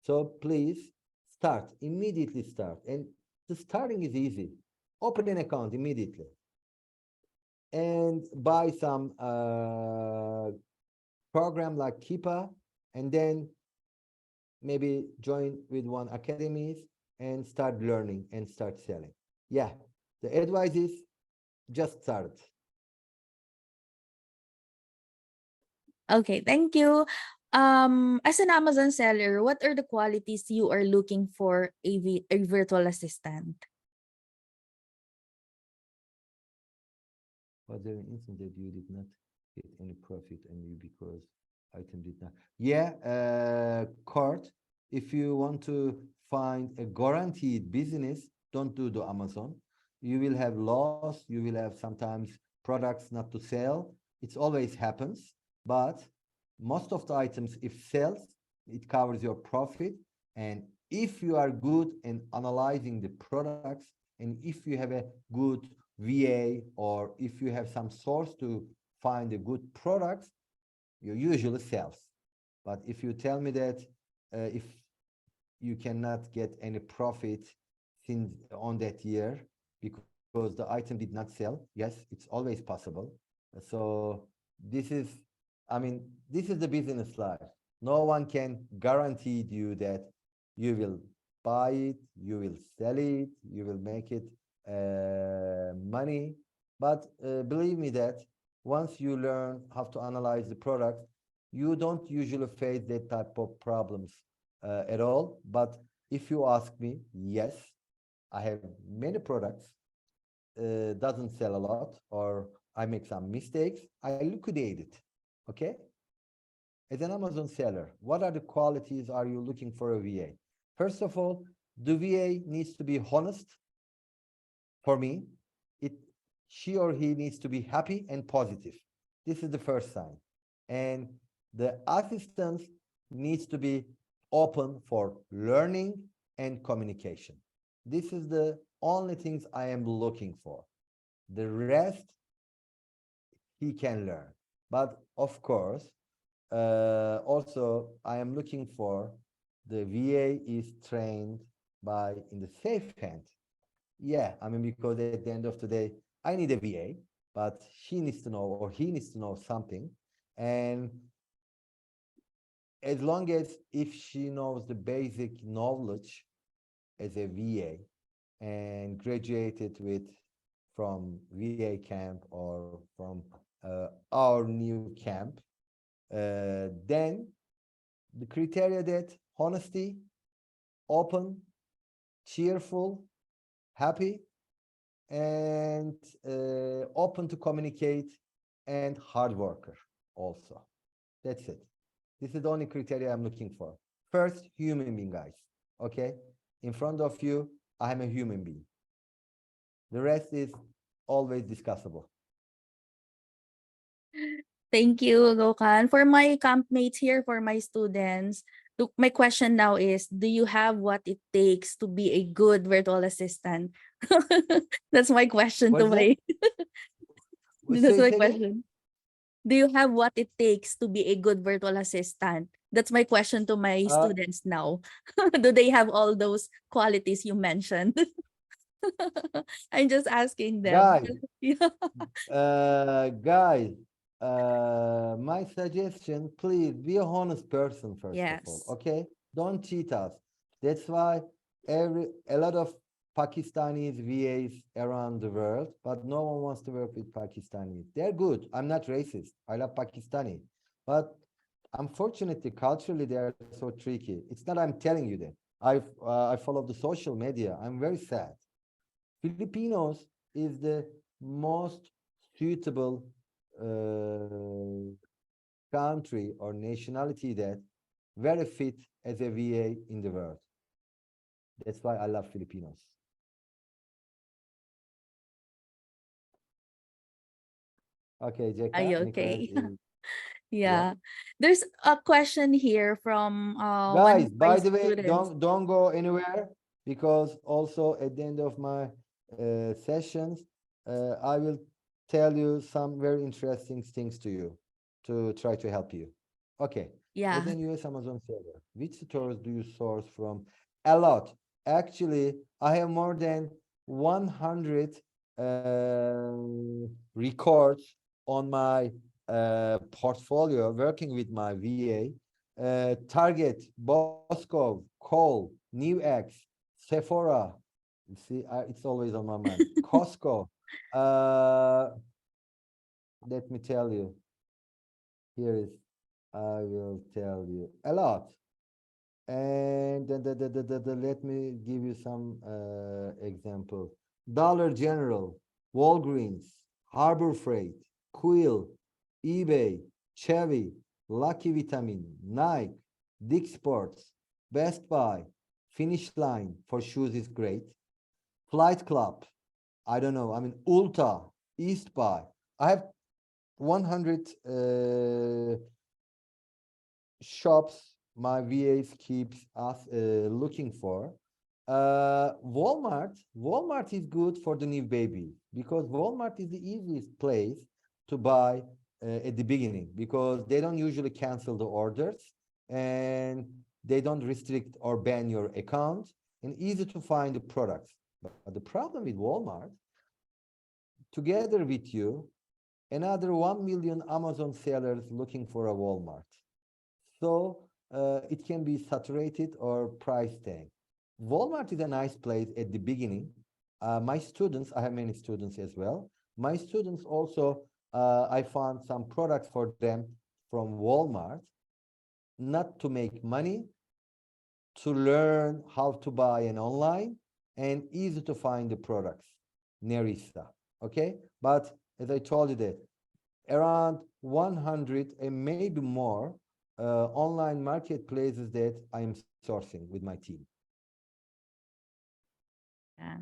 S2: So please start immediately. Start, and the starting is easy. Open an account immediately and buy some program like Kipa, and then maybe join with one academies and start learning and start selling. Yeah, the advice is just start.
S1: Okay, thank you. As an Amazon seller, what are the qualities you are looking for a virtual assistant?
S2: Was there an instance that you did not get any profit and you because item did not? Yeah, Court, if you want to find a guaranteed business, don't do the Amazon. You will have loss, you will have sometimes products not to sell. It always happens, but most of the items, if sells, it covers your profit. And if you are good in analyzing the products, and if you have a good VA, or if you have some source to find a good products, you usually sells. But if you tell me that if you cannot get any profit since on that year because the item did not sell, yes, it's always possible. So this is, I mean, this is the business life. No one can guarantee you that you will buy it, you will sell it, you will make it money. But believe me that once you learn how to analyze the product, you don't usually face that type of problems at all. But if you ask me, yes, I have many products, doesn't sell a lot, or I make some mistakes, I liquidate it. Okay? As an Amazon seller, what are the qualities are you looking for a VA? First of all, the VA needs to be honest. For me, it she or he needs to be happy and positive. This is the first sign. And the assistant needs to be open for learning and communication. This is the only things I am looking for. The rest he can learn. But of course, also I am looking for the VA is trained by in the safe hand. Yeah, I mean, because at the end of the day, I need a VA, but she needs to know or he needs to know something. And as long as if she knows the basic knowledge as a VA and graduated with from VA camp or from our new camp, then the criteria that honesty, open, cheerful, happy, and open to communicate and hard worker also. That's it. This is the only criteria I'm looking for. First, human being, guys. Okay? In front of you, I am a human being. The rest is always discussable.
S1: Thank you, Gokan. For my campmates here, for my students, my question now is, do you have what it takes to be a good virtual assistant? That's my question
S2: What
S1: to
S2: is that?
S1: my that's my
S2: Say again?
S1: question. Do you have what it takes to be a good virtual assistant? That's my question to my
S2: Uh,
S1: students now. Do they have all those qualities you mentioned? I'm just asking them.
S2: guys,
S1: Yeah.
S2: guys, my suggestion, please be a honest person, first of all,
S1: Yes.
S2: okay? Don't cheat us. That's why a lot of Pakistanis VAs around the world, but no one wants to work with Pakistanis. They're good. I'm not racist. I love Pakistani. But unfortunately, culturally, they are so tricky. It's not I'm telling you that. I follow the social media. I'm very sad. Filipinos is the most suitable country or nationality that very fit as a VA in the world. That's why I love Filipinos. Okay,
S1: Are you
S2: Jeka, Nicholas
S1: okay?
S2: is, yeah.
S1: Yeah. There's a question here from one
S2: Guys,
S1: of my
S2: by the way,
S1: students.
S2: don't go anywhere, because also at the end of my sessions, I will tell you some very interesting things to you to try to help you. Okay. As
S1: Yeah.
S2: an US Amazon seller, which stores do you source from? A lot. Actually, I have more than 100 records on my portfolio working with my VA. Target, Bosco, Cole, Newegg, Sephora. You see, it's always on my mind. Costco. Uh, let me tell you. Here is, I will tell you a lot. And let me give you some examples. Dollar General, Walgreens, Harbor Freight, Quill, eBay, Chevy, Lucky Vitamin, Nike, Dick Sports, Best Buy, Finish Line for shoes is great. Flight Club, I don't know. I mean, Ulta, East Buy. I have 100 shops my VAs keeps us looking for. Walmart is good for the new baby, because Walmart is the easiest place to buy at the beginning, because they don't usually cancel the orders, and they don't restrict or ban your account, and easy to find the products. But the problem with Walmart, together with you, another 1 million Amazon sellers looking for a Walmart. So it can be saturated or price tag. Walmart is a nice place at the beginning. My students, I have many students as well. My students also, I found some products for them from Walmart, not to make money, to learn how to buy an online, and easy to find the products, Nerissa, okay? But as I told you that, around 100 and maybe more online marketplaces that I am sourcing with my team.
S1: Yeah.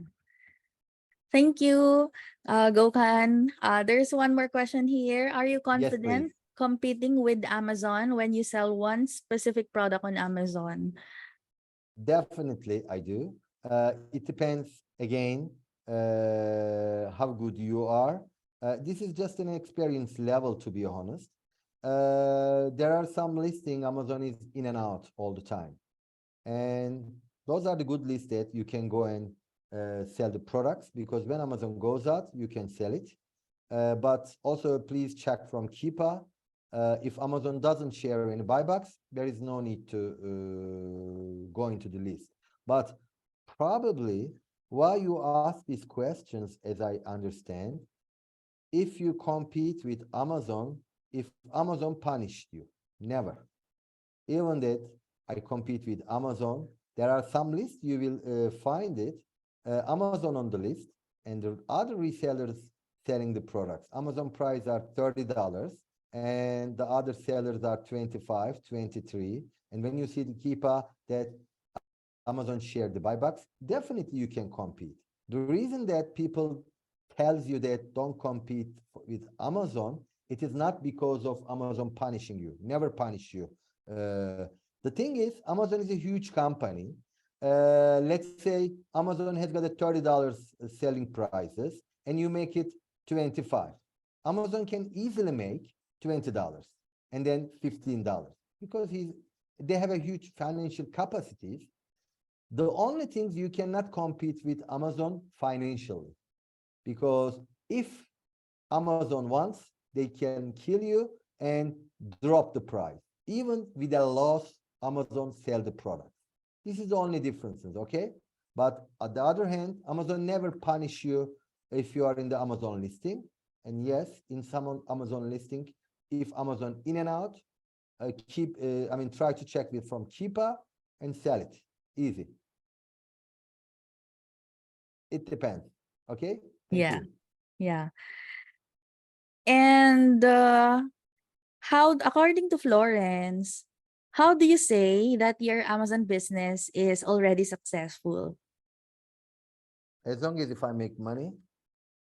S1: Thank you, Gokhan. There's one more question here. Are you
S2: Yes, please.
S1: confident competing with Amazon when you sell one specific product on Amazon?
S2: Definitely, I do. It depends, again, how good you are. This is just an experience level, to be honest. There are some listing, Amazon is in and out all the time. And those are the good lists that you can go and sell the products, because when Amazon goes out, you can sell it. But also please check from Keepa. If Amazon doesn't share any buybacks, there is no need to go into the list. But probably why you ask these questions, as I understand, if you compete with Amazon, if Amazon punished you, never. Even that I compete with Amazon, there are some lists you will find it, Amazon on the list, and the other resellers selling the products. Amazon price are $30, and the other sellers are 25, 23. And when you see the Keepa that Amazon share the buybacks, definitely you can compete. The reason that people tells you that don't compete with Amazon, it is not because of Amazon punishing you, never punish you. The thing is, Amazon is a huge company. Let's say Amazon has got a $30 selling prices, and you make it 25. Amazon can easily make $20 and then $15, because they have a huge financial capacities. The only things you cannot compete with Amazon financially, because if Amazon wants, they can kill you and drop the price. Even with a loss, Amazon sell the product. This is the only differences, okay? But on the other hand, Amazon never punish you if you are in the Amazon listing. And yes, in some Amazon listing, if Amazon in and out, try to check it from Keepa and sell it. Easy. It depends. Okay. Thank
S1: Yeah.
S2: you.
S1: Yeah. And according to Florence, how do you say that your Amazon business is already successful?
S2: As long as if I make money,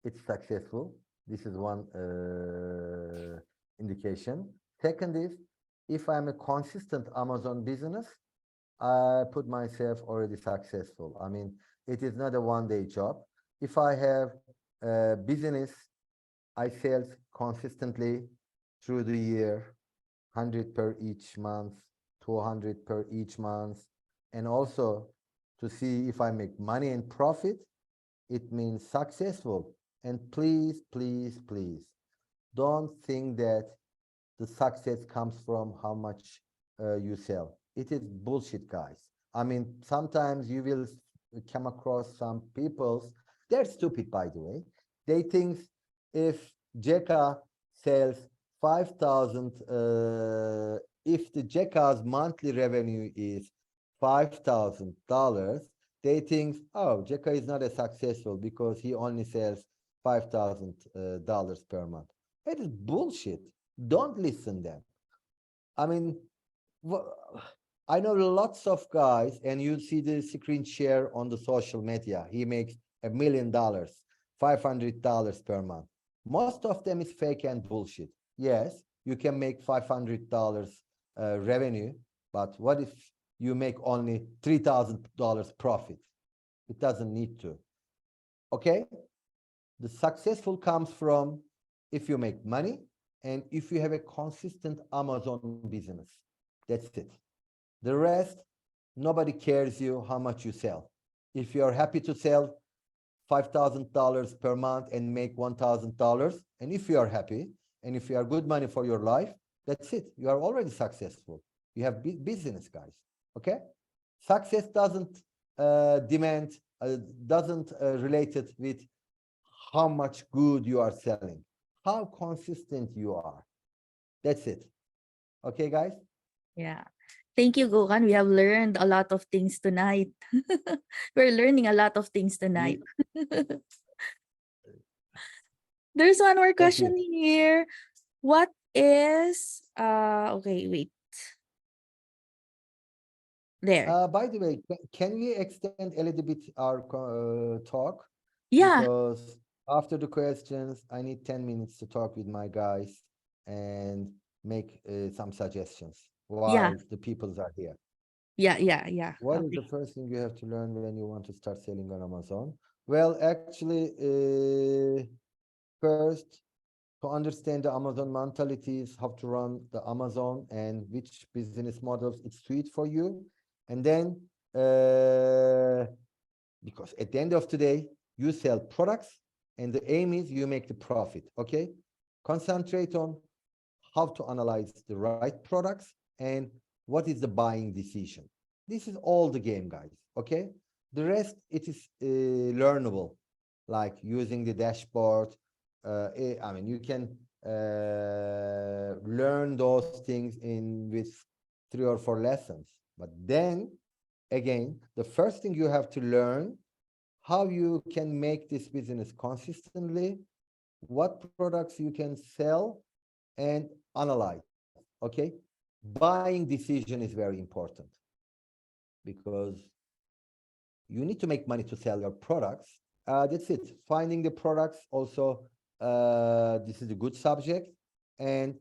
S2: it's successful. This is one indication. Second is, if I'm a consistent Amazon business, I put myself already successful. I mean, it is not a one-day job. If I have a business, I sell consistently through the year, 100 per each month, 200 per each month, and also to see if I make money and profit, it means successful. And please, please, please, don't think that the success comes from how much you sell. It is bullshit, guys. I mean, sometimes you will come across some people's, they're stupid, by the way. They think if Jekka sells 5,000, if the Jekka's monthly revenue is $5,000, they think, oh, Jekka is not as successful because he only sells $5,000 per month. It is bullshit. Don't listen them. I mean, I know lots of guys, and you see the screen share on the social media. He makes $1 million, $500 per month. Most of them is fake and bullshit. Yes, you can make $500 revenue, but what if you make only $3,000 profit? It doesn't need to. Okay? The successful comes from if you make money and if you have a consistent Amazon business. That's it. The rest, nobody cares you how much you sell. If you're happy to sell $5,000 per month and make $1,000, and if you are happy, and if you are good money for your life, that's it. You are already successful. You have business, guys. Okay? Success doesn't relate it with how much good you are selling, how consistent you are. That's it. Okay, guys?
S1: Yeah. Thank you, Gokan. We have learned a lot of things tonight. We're learning a lot of things tonight. There's one more
S2: Thank you.
S1: question here. What is okay, wait. There.
S2: By the way, can we extend a little bit our talk?
S1: Yeah.
S2: Because after the questions, I need 10 minutes to talk with my guys and make some suggestions while the peoples are here.
S1: Yeah.
S2: What is
S1: Okay.
S2: the first thing you have to learn when you want to start selling on Amazon? Well, actually, first, to understand the Amazon mentalities, how to run the Amazon and which business models it's suited for you. And then, because at the end of the day, you sell products and the aim is you make the profit, okay? Concentrate on how to analyze the right products and what is the buying decision. This is all the game, guys, okay? The rest, it is learnable, like using the dashboard. I mean, you can learn those things with 3 or 4 lessons. But then, again, the first thing you have to learn how you can make this business consistently, what products you can sell, and analyze, okay? Buying decision is very important because you need to make money to sell your products. That's it. Finding the products also, this is a good subject. And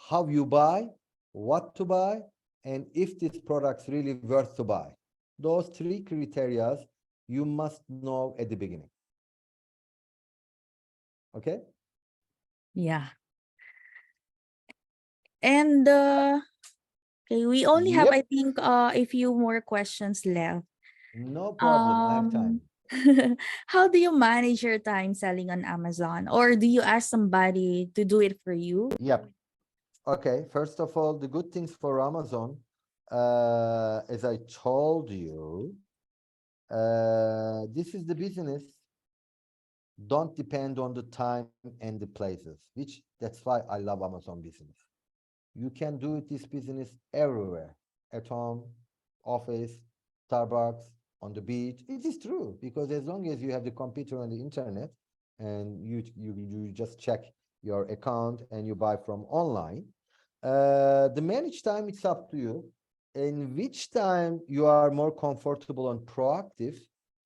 S2: how you buy, what to buy, and if this product's really worth to buy. Those 3 criteria you must know at the beginning. Okay?
S1: Yeah. And okay, we only have,
S2: Yep.
S1: I think, a few more questions left.
S2: No problem. I have time.
S1: How do you manage your time selling on Amazon? Or do you ask somebody to do it for you?
S2: Yep. Okay. First of all, the good things for Amazon, as I told you, this is the business. Don't depend on the time and the places, which that's why I love Amazon business. You can do this business everywhere, at home, office, Starbucks, on the beach. It is true, because as long as you have the computer and the internet and you just check your account and you buy from online, the manage time, it's up to you. In which time you are more comfortable and proactive,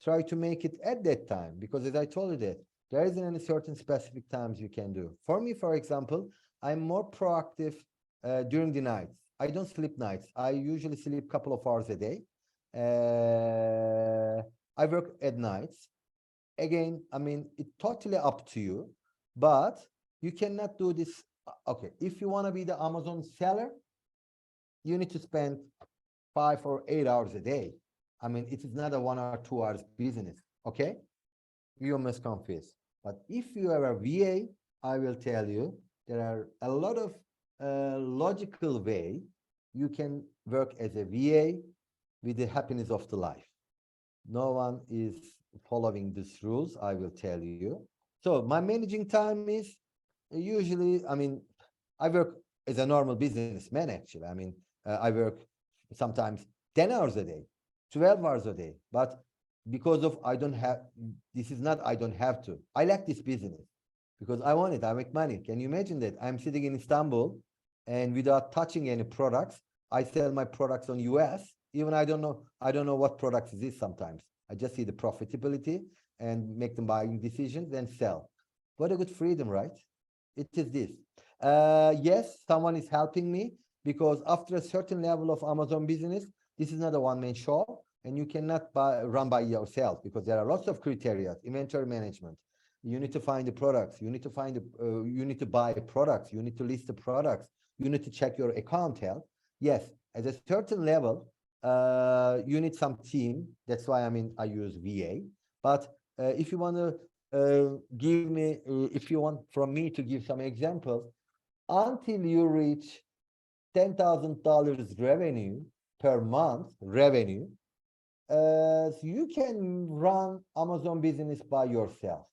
S2: try to make it at that time. Because as I told you that, There isn't any certain specific times you can do. For me, for example, I'm more proactive during the nights. I don't sleep nights. I usually sleep a couple of hours a day. I work at nights. Again, I mean, it's totally up to you, but you cannot do this. Okay, if you want to be the Amazon seller, you need to spend 5 or 8 hours a day. I mean, it is not a 1 or 2 hours business. Okay, you must confess. But if you are a VA, I will tell you there are a lot of logical way you can work as a VA with the happiness of the life. No one is following these rules, I will tell you. So my managing time is usually, I mean, I work as a normal businessman actually. I mean, I work sometimes 10 hours a day, 12 hours a day, but because of I don't have, this is not I don't have to. I like this business because I want it. I make money. Can you imagine that? I'm sitting in Istanbul and without touching any products, I sell my products on US. Even I don't know what products is this sometimes. I just see the profitability and make them buying decisions and sell. What a good freedom, right? It is this. Yes, someone is helping me because after a certain level of Amazon business, this is not a one-man show and you cannot run by yourself because there are lots of criteria, inventory management. You need to find the products. You need to find you need to buy products. You need to list the products. You need to check your account health. Yes, at a certain level, you need some team. That's why I mean I use VA. But if you want to give me, if you want from me to give some examples, until you reach $10,000 revenue per month revenue, you can run Amazon business by yourself.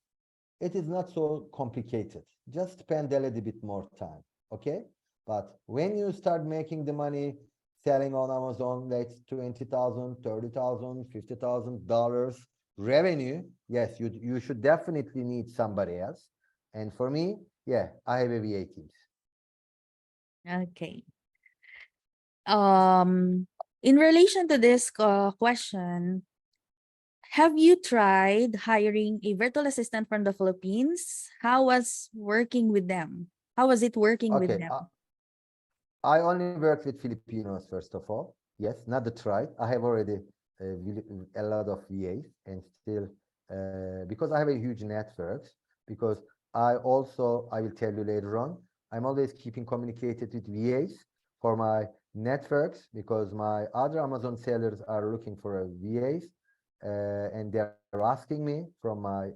S2: It is not so complicated. Just spend a little bit more time, okay? But when you start making the money selling on Amazon, that's $20,000, $30,000, $50,000 revenue. Yes, you should definitely need somebody else. And for me, yeah, I have a VA team.
S1: Okay. In relation to this question, have you tried hiring a virtual assistant from the Philippines? How was working with them? How was it working with
S2: Okay,
S1: them?
S2: I only work with Filipinos, first of all. Yes, not the tribe. I have already a lot of VAs and still, because I have a huge network, because I will tell you later on, I'm always keeping communicated with VAs for my networks because my other Amazon sellers are looking for a VAs and they're asking me from my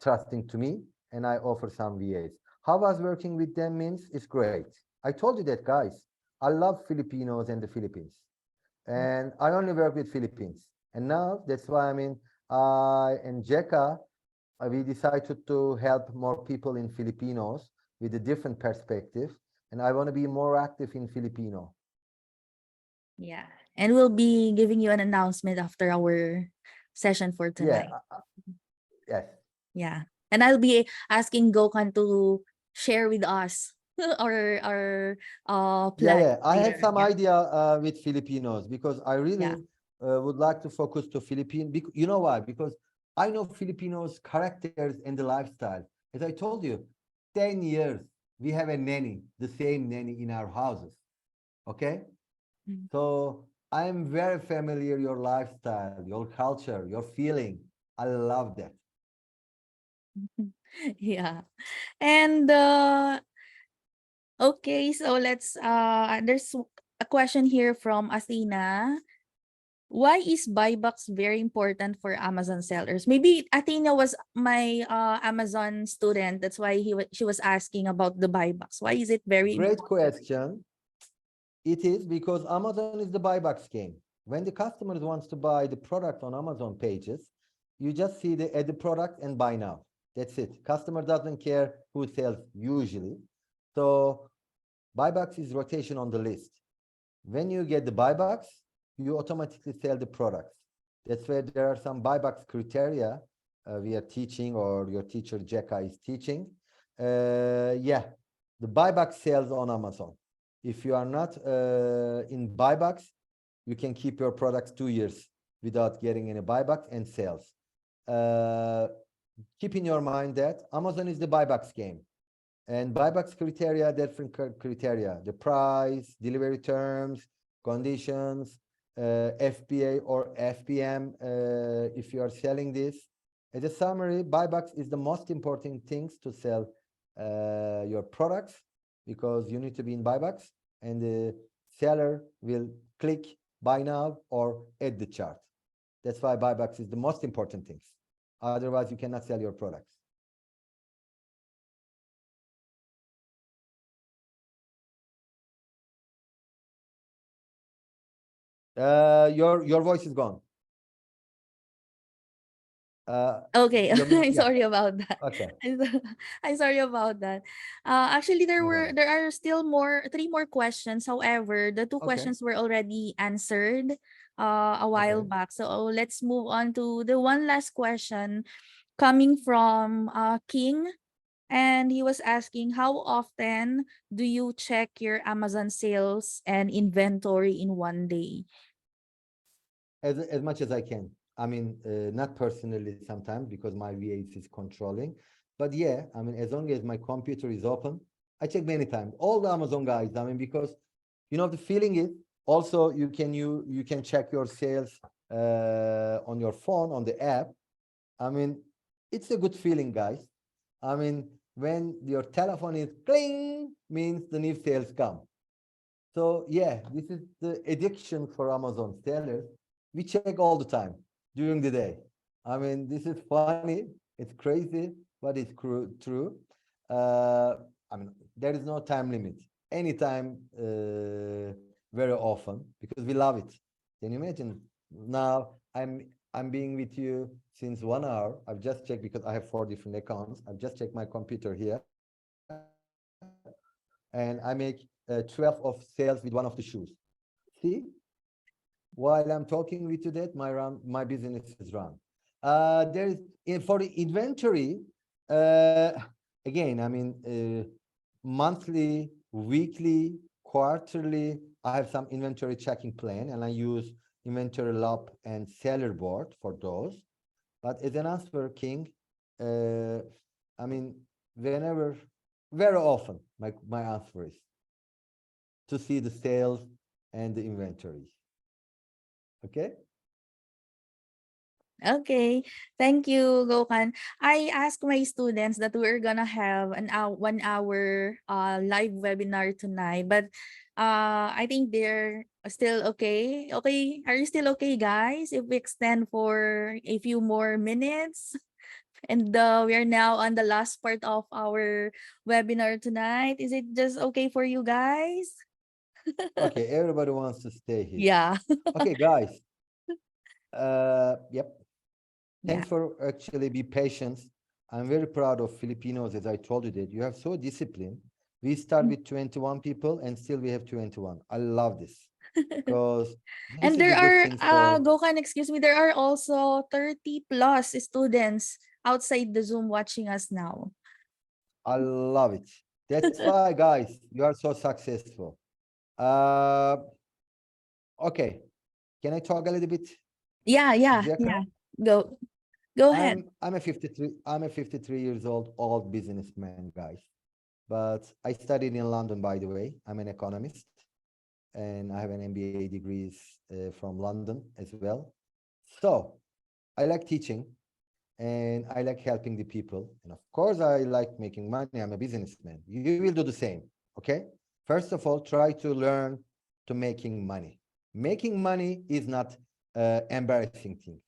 S2: trusting to me and I offer some VAs. How was working with them means it's great. I told you that, guys. I love Filipinos and the Philippines. And I only work with Philippines. And now that's why I mean, I and Jeka, we decided to help more people in Filipinos with a different perspective. And I want to be more active in Filipino.
S1: Yeah. And we'll be giving you an announcement after our session for
S2: Yeah,
S1: tonight.
S2: yes.
S1: Yeah. And I'll be asking Gokhan to share with us our
S2: Yeah,
S1: plan
S2: yeah. I have
S1: later.
S2: some
S1: Yeah.
S2: idea with Filipinos because I
S1: Yeah.
S2: really would like to focus to Philippine. You know why? Because I know Filipinos' characters and the lifestyle. As I told you, 10 years we have a nanny, the same nanny in our houses. Okay,
S1: Mm.
S2: so I am very familiar your lifestyle, your culture, your feeling. I love that.
S1: Yeah. And okay, so let's there's a question here from Athena. Why is buybacks very important for Amazon sellers? Maybe Athena was my Amazon student. That's why she was asking about the buybacks. Why is it very
S2: Great
S1: important?
S2: question. It is because Amazon is the buyback scheme. When the customers wants to buy the product on Amazon pages, you just see the add the product and buy now. That's it. Customer doesn't care who sells usually. So buybacks is rotation on the list. When you get the buybacks, you automatically sell the products. That's where there are some buybacks criteria we are teaching or your teacher Jeka is teaching. Yeah, the buyback sales on Amazon. If you are not in buybacks, you can keep your products 2 years without getting any buybacks and sales. Keep in your mind that Amazon is the buybacks game. And buybacks criteria, different criteria, the price, delivery terms, conditions, FBA or FBM, if you are selling this. As a summary, buybacks is the most important things to sell your products, because you need to be in buybacks and the seller will click buy now or add the chart. That's why buybacks is the most important things. Otherwise, you cannot sell your products. Your voice is gone.
S1: Okay,
S2: Your
S1: I'm
S2: yeah.
S1: sorry about that.
S2: Okay.
S1: I'm sorry about that. Actually,
S2: No problem.
S1: there are still three more questions. However, the two
S2: Okay.
S1: questions were already answered a while
S2: Okay.
S1: back. So let's move on to the one last question coming from King. And he was asking, how often do you check your Amazon sales and inventory in one day?
S2: As much as I can. I mean, not personally sometimes because my VAs is controlling, but yeah, I mean, as long as my computer is open, I check many times. All the Amazon guys, I mean, because the feeling is also you can check your sales on your phone on the app. I mean, it's a good feeling, guys. I mean, when your telephone is cling, means the new sales come. So yeah, this is the addiction for Amazon sellers. We check all the time during the day. I mean, this is funny, it's crazy, but it's true. I mean, there is no time limit. Anytime, very often, because we love it. Can you imagine? Now I'm being with you since 1 hour. I've just checked because I have 4 different accounts. I've just checked my computer here, and I make 12 of sales with one of the shoes. See, while I'm talking with you, that my business is run. There's for the inventory. Uh, Again, I mean, monthly, weekly, quarterly. I have some inventory checking plan, and I use Inventory Lab and Seller Board for those. But as an answer, King, I mean, whenever, very often, my answer is to see the sales and the inventories. Okay.
S1: Okay, thank you, Gokan. I asked my students that we're gonna have an hour, 1 hour live webinar tonight, but I think they're still okay. Okay, are you still okay, guys? If we extend for a few more minutes, and we are now on the last part of our webinar tonight. Is it just okay for you guys?
S2: Okay, everybody wants to stay here.
S1: Yeah.
S2: Okay, guys. Yep.
S1: Yeah.
S2: Thanks for actually be patient. I'm very proud of Filipinos, as I told you that you have so disciplined. We start with 21 people and still we have 21. I love this because this
S1: And
S2: is
S1: there
S2: a good
S1: are,
S2: thing for.
S1: Gokan, excuse me, there are also 30 plus students outside the Zoom watching us now.
S2: I love it. That's why, guys, you are so successful. Uh, okay. Can I talk a little bit,
S1: Yeah, yeah,
S2: Jacqueline?
S1: yeah. Go ahead.
S2: I'm a 53 years old businessman, guys. But I studied in London, by the way. I'm an economist, and I have an MBA degrees from London as well. So I like teaching, and I like helping the people, and of course I like making money. I'm a businessman. You will do the same, okay? First of all, try to learn to making money. Making money is not embarrassing thing.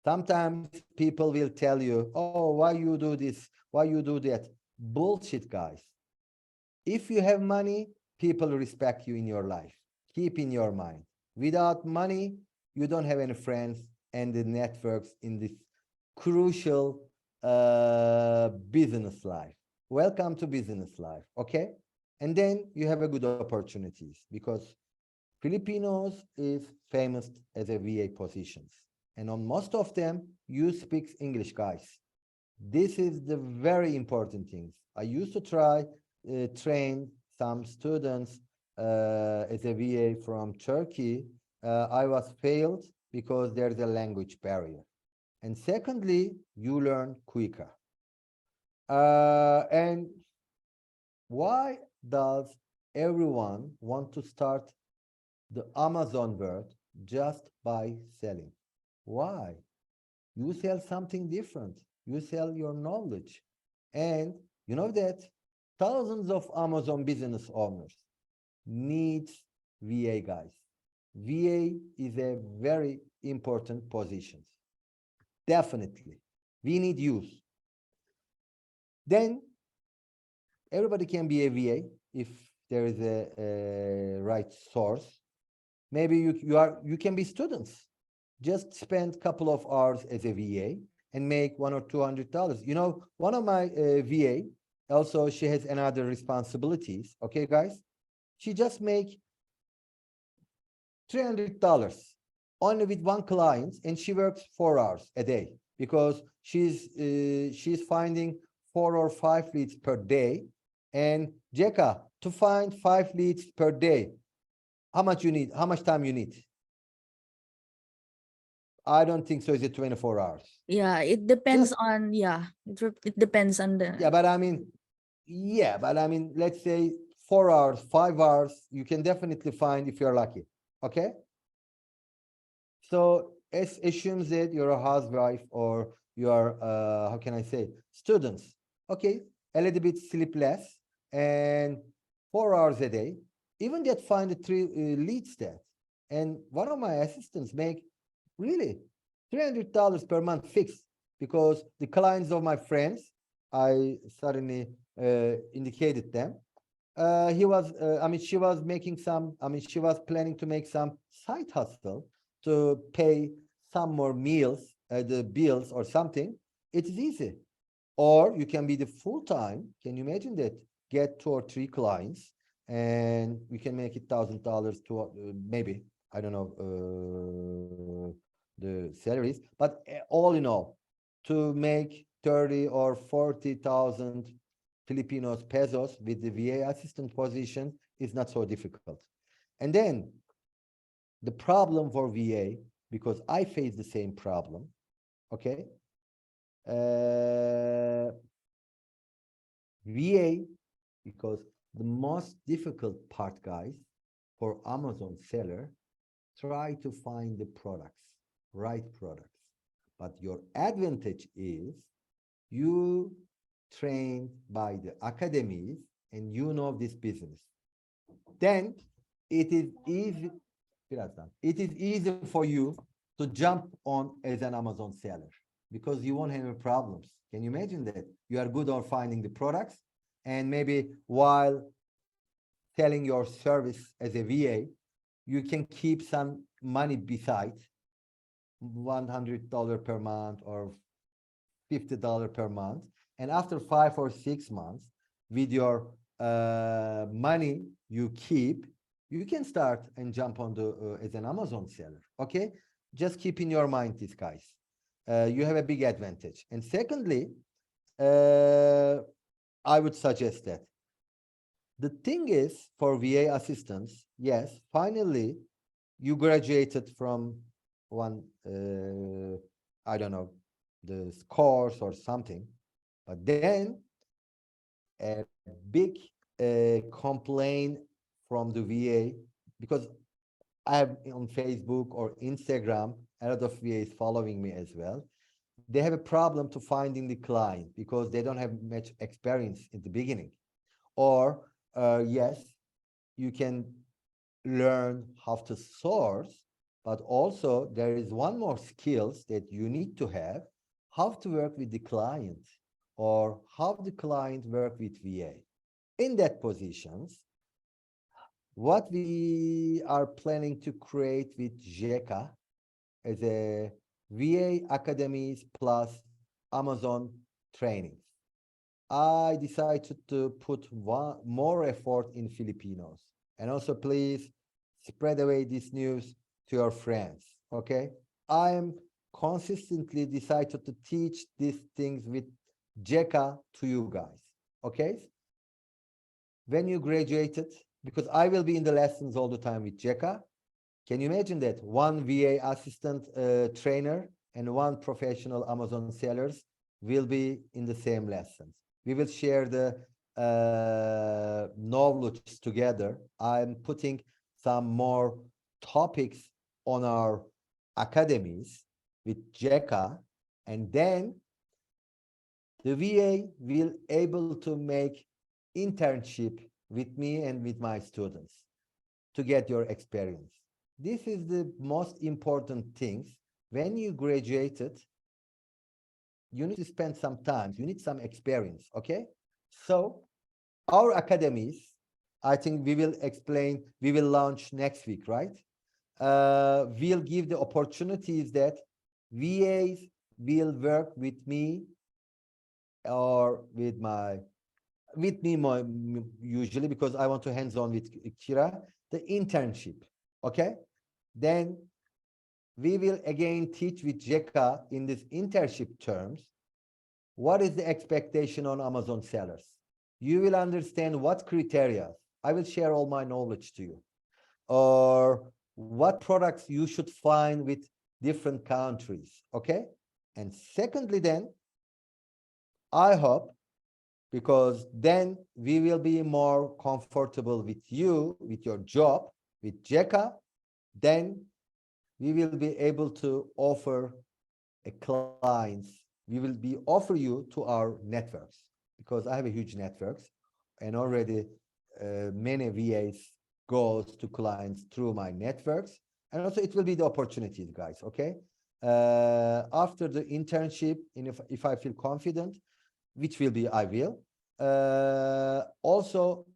S2: Sometimes people will tell you, oh, why you do this, why you do that. Bullshit, guys. If you have money, people respect you in your life. Keep in your mind. Without money, you don't have any friends and the networks in this crucial business life. Welcome to business life, okay? And then you have a good opportunities because Filipinos is famous as a VA positions. And on most of them, you speak English, guys. This is the very important things. I used to try train some students as a VA from Turkey. I was failed because there's a language barrier. And secondly, you learn quicker. And why does everyone want to start the Amazon world just by selling? Why? You sell something different. You sell your knowledge. And you know that thousands of Amazon business owners needs VA guys. VA is a very important position. Definitely. We need use. Then everybody can be a VA if there is a right source. Maybe you can be students. Just spend a couple of hours as a VA and make $100 or $200. You know, one of my VA also, she has another responsibilities. Okay, guys, she just make $300 only with one client, and she works 4 hours a day because she's finding 4 or 5 leads per day. And Jeka, to find 5 leads per day, how much you need? How much time you need? I don't think so. Is it 24 hours?
S1: Yeah, it depends
S2: Just
S1: on, yeah, it depends on the,
S2: yeah, but I mean, yeah, but I mean, let's say 4 hours, 5 hours, you can definitely find if you're lucky. Okay. So it assumes that you're a housewife or you are, how can I say, students. Okay, a little bit sleep less and 4 hours a day. Even that find the 3 leads that. And one of my assistants make really $300 per month fixed because the clients of my friends, I suddenly indicated them. She was making some, she was planning to make some side hustle to pay some more meals, the bills or something. It's easy. Or you can be the full time. Can you imagine that? Get 2 or 3 clients and we can make it $1,000 to maybe, I don't know, the salaries, but all in all, to make 30 or 40,000 Filipinos pesos with the VA assistant position is not so difficult. And then the problem for VA, because I face the same problem, okay? VA, because the most difficult part, guys, for Amazon seller, try to find the products, right products. But your advantage is you trained by the academies and you know this business. Then it is easy, it is easy for you to jump on as an Amazon seller because you won't have any problems. Can you imagine that? You are good on finding the products and maybe while selling your service as a VA, you can keep some money beside $100 per month or $50 per month. And after 5 or 6 months, with your money you keep, you can start and jump on the as an Amazon seller. Okay, just keep in your mind this, guys. You have a big advantage. And secondly, I would suggest that the thing is for VA assistants, yes, finally you graduated from one, I don't know, the course or something, but then a big complaint from the VA, because I have on Facebook or Instagram, a lot of VAs following me as well. They have a problem to finding the client because they don't have much experience in the beginning. Or yes, you can learn how to source, but also there is one more skills that you need to have, how to work with the client or how the client work with VA. In that positions, what we are planning to create with JECA is a VA Academies plus Amazon trainings. I decided to put more effort in Filipinos. And also please spread away this news to your friends, okay? I am consistently decided to teach these things with JECA to you guys, okay? When you graduated, because I will be in the lessons all the time with JECA, Can you imagine that? One VA assistant trainer and one professional Amazon sellers will be in the same lessons. We will share the knowledge together. I'm putting some more topics on our academies with JECA, and then the VA will able to make internship with me and with my students to get your experience. This is the most important things. When you graduated, you need to spend some time, you need some experience, okay? So our academies, I think we will explain, we will launch next week, right? We'll give the opportunities that VAs will work with me or with me more usually, because I want to hands-on with Kira, the internship, okay? Then we will again teach with JECA in this internship terms, what is the expectation on Amazon sellers? You will understand what criteria. I will share all my knowledge to you. Or what products you should find with different countries, okay? And secondly then, I hope, because then we will be more comfortable with you, with your job, with JECA, then we will be able to offer a clients, we will be offer you to our networks, because I have a huge networks and already many VAs goes to clients through my networks. And also it will be the opportunities, guys, okay? After the internship, and if I feel confident, which will be, I will, also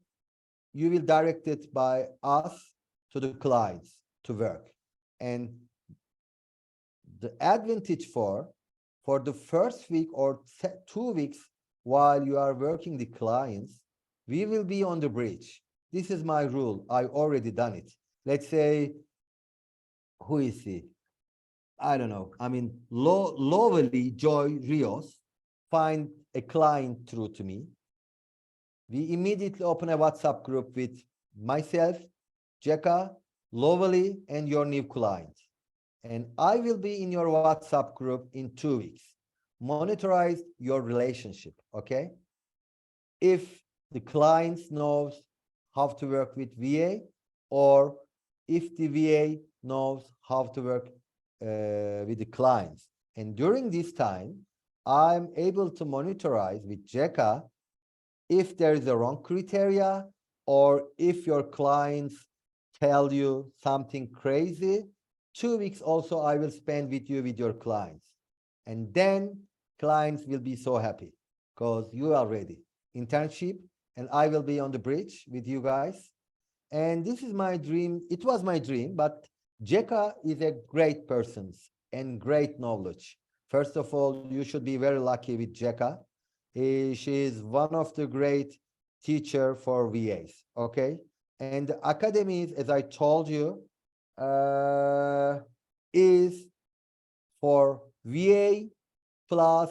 S2: you will direct it by us to the clients to work. And the advantage for the first week or 2 weeks while you are working the clients, we will be on the bridge. This is my rule. I already done it. Let's say, who is he? I don't know. I mean, Lovely Joy Rios find a client through to me. We immediately open a WhatsApp group with myself, JECA, Lovely, and your new client. And I will be in your WhatsApp group in 2 weeks. Monitorize your relationship, okay? If the client knows how to work with VA, or if the VA knows how to work with the clients. And during this time, I'm able to monitorize with JECA if there is a wrong criteria, or if your clients tell you something crazy. 2 weeks also I will spend with you with your clients. And then clients will be so happy because you are ready. Internship, and I will be on the bridge with you guys. And this is my dream. It was my dream, but JECA is a great person and great knowledge. First of all, you should be very lucky with JECA. She is one of the great teacher for VAs, okay? And the academies, as I told you, is for VA plus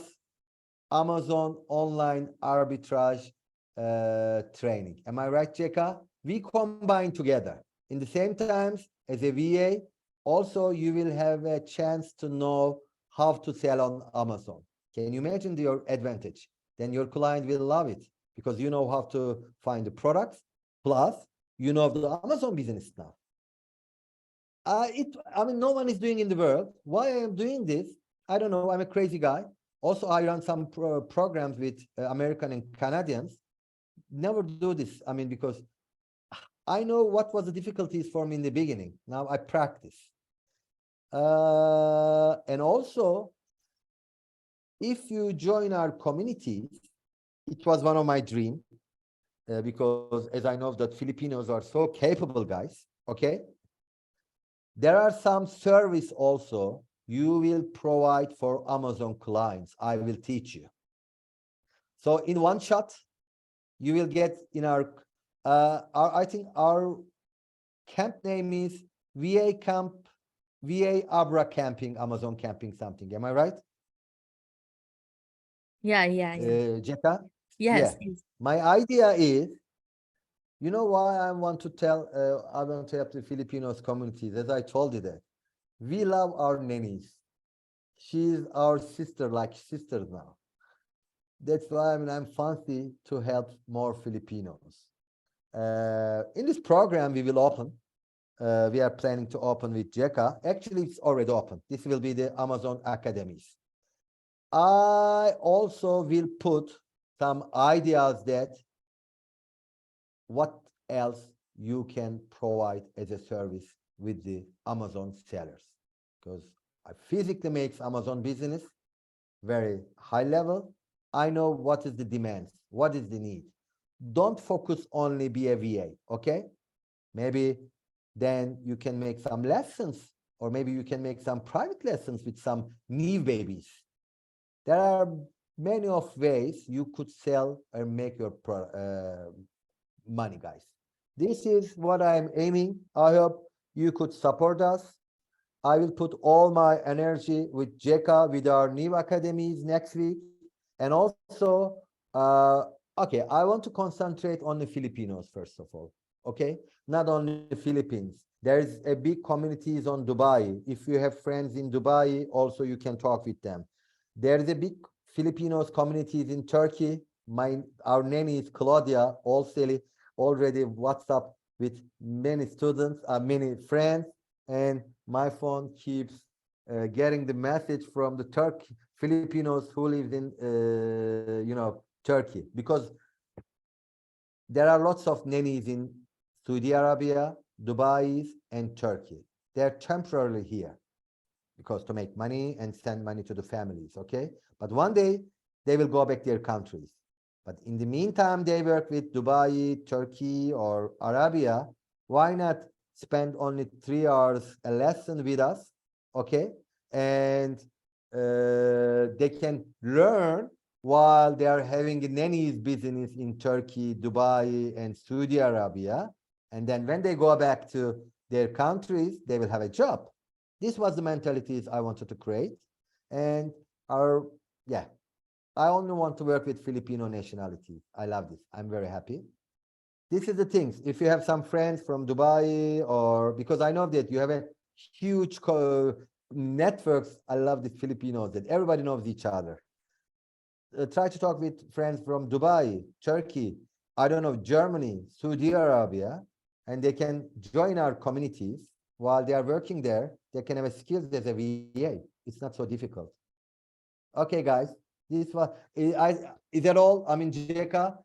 S2: Amazon online arbitrage training. Am I right, JECA? We combine together. In the same times, as a VA, also you will have a chance to know how to sell on Amazon. Can you imagine your advantage? Then your client will love it because you know how to find the products, plus you know the Amazon business now. I mean, no one is doing in the world. Why I am doing this? I don't know. I'm a crazy guy. Also, I run some programs with American and Canadians. Never do this. I mean, because I know what was the difficulties for me in the beginning. Now I practice. And also, if you join our communities, it was one of my dreams, because as I know that Filipinos are so capable guys, okay? There are some service also you will provide for Amazon clients. I will teach you. So in one shot, you will get in our I think our camp name is VA Camp, VA Abra Camping, Amazon Camping something. Am I right?
S1: Yeah.
S2: JECA?
S1: Yes.
S2: Yeah. My idea is You know why I want to tell, I want to help the Filipinos communities, as I told you that. We love our nannies. She's our sister, like sisters now. That's why I'm fancy to help more Filipinos. In this program, we will open. We are planning to open with JECA. Actually, it's already open. This will be the Amazon Academies. I also will put some ideas that what else you can provide as a service with the Amazon sellers. Because I physically makes Amazon business very high level. I know what is the demands, what is the need. Don't focus only be a VA, okay? Maybe then you can make some lessons, or maybe you can make some private lessons with some new babies. There are many of ways you could sell or make your money, guys. This is what I'm aiming. I hope you could support us. I will put all my energy with JECA, with our new academies next week. And also, okay, I want to concentrate on the Filipinos, first of all, okay? Not only the Philippines. There is a big communities on Dubai. If you have friends in Dubai, also you can talk with them. There is a big Filipinos communities in Turkey. Our nanny is Claudia, also already WhatsApp with many students, many friends, and my phone keeps getting the message from the Filipinos who live in Turkey, because there are lots of nannies in Saudi Arabia, Dubai, and Turkey. They're temporarily here because to make money and send money to the families, okay? But one day they will go back their countries. But in the meantime, they work with Dubai, Turkey, or Arabia. Why not spend only 3 hours a lesson with us, okay? And they can learn while they are having a nanny's business in Turkey, Dubai, and Saudi Arabia. And then when they go back to their countries, they will have a job. This was the mentalities I wanted to create. And I only want to work with Filipino nationalities. I love this. I'm very happy. This is the things. If you have some friends from Dubai, or because I know that you have a huge networks. I love the Filipinos that everybody knows each other. Try to talk with friends from Dubai, Turkey, I don't know, Germany, Saudi Arabia, and they can join our communities while they are working there. They can have a skills as a VA. It's not so difficult. Okay, guys, this was, is that all? I mean, JECA,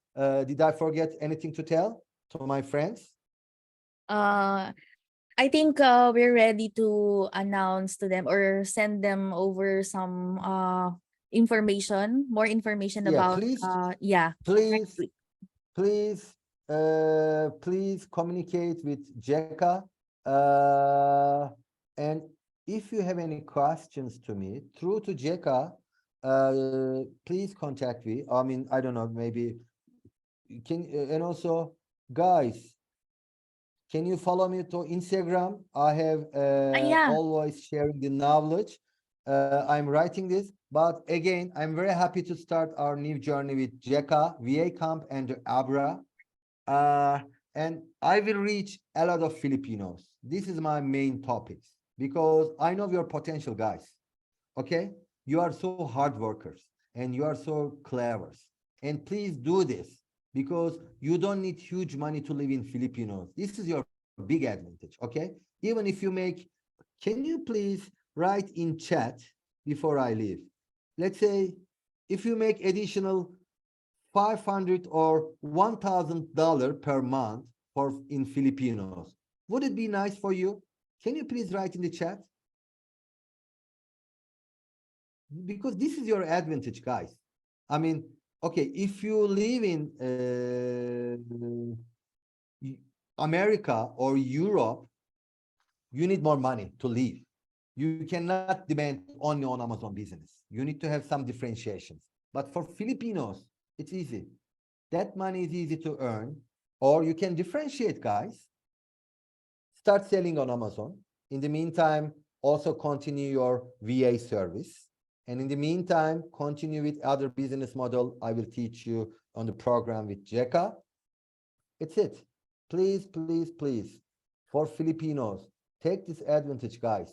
S2: did I forget anything to tell to my friends?
S1: Uh, I think we're ready to announce to them or send them over some information, more information
S2: Yeah,
S1: about next
S2: please,
S1: week.
S2: please, please communicate with JECA. And if you have any questions to me through to JECA, please contact me. I mean, I don't know, maybe can, and also, guys, can you follow me to Instagram? I have
S1: Yeah.
S2: always sharing the knowledge. I'm writing this, but again, I'm very happy to start our new journey with JECA, VA Camp, and Abra. Uh, and I will reach a lot of Filipinos. This is my main topics because I know your potential, guys. Okay, you are so hard workers and you are so clever. And please do this because you don't need huge money to live in Filipinos. This is your big advantage. Okay, even if you make, can you please write in chat before I leave? Let's say if you make additional 500 or $1,000 per month for in Filipinos. Would it be nice for you? Can you please write in the chat? Because this is your advantage, guys. I mean, okay, if you live in America or Europe, you need more money to live. You cannot depend only on Amazon business. You need to have some differentiations. But for Filipinos, it's easy. That money is easy to earn, or you can differentiate, guys. Start selling on Amazon. In the meantime, also continue your VA service. And in the meantime, continue with other business model I will teach you on the program with JECA. It's it. Please, please, please, for Filipinos, take this advantage, guys.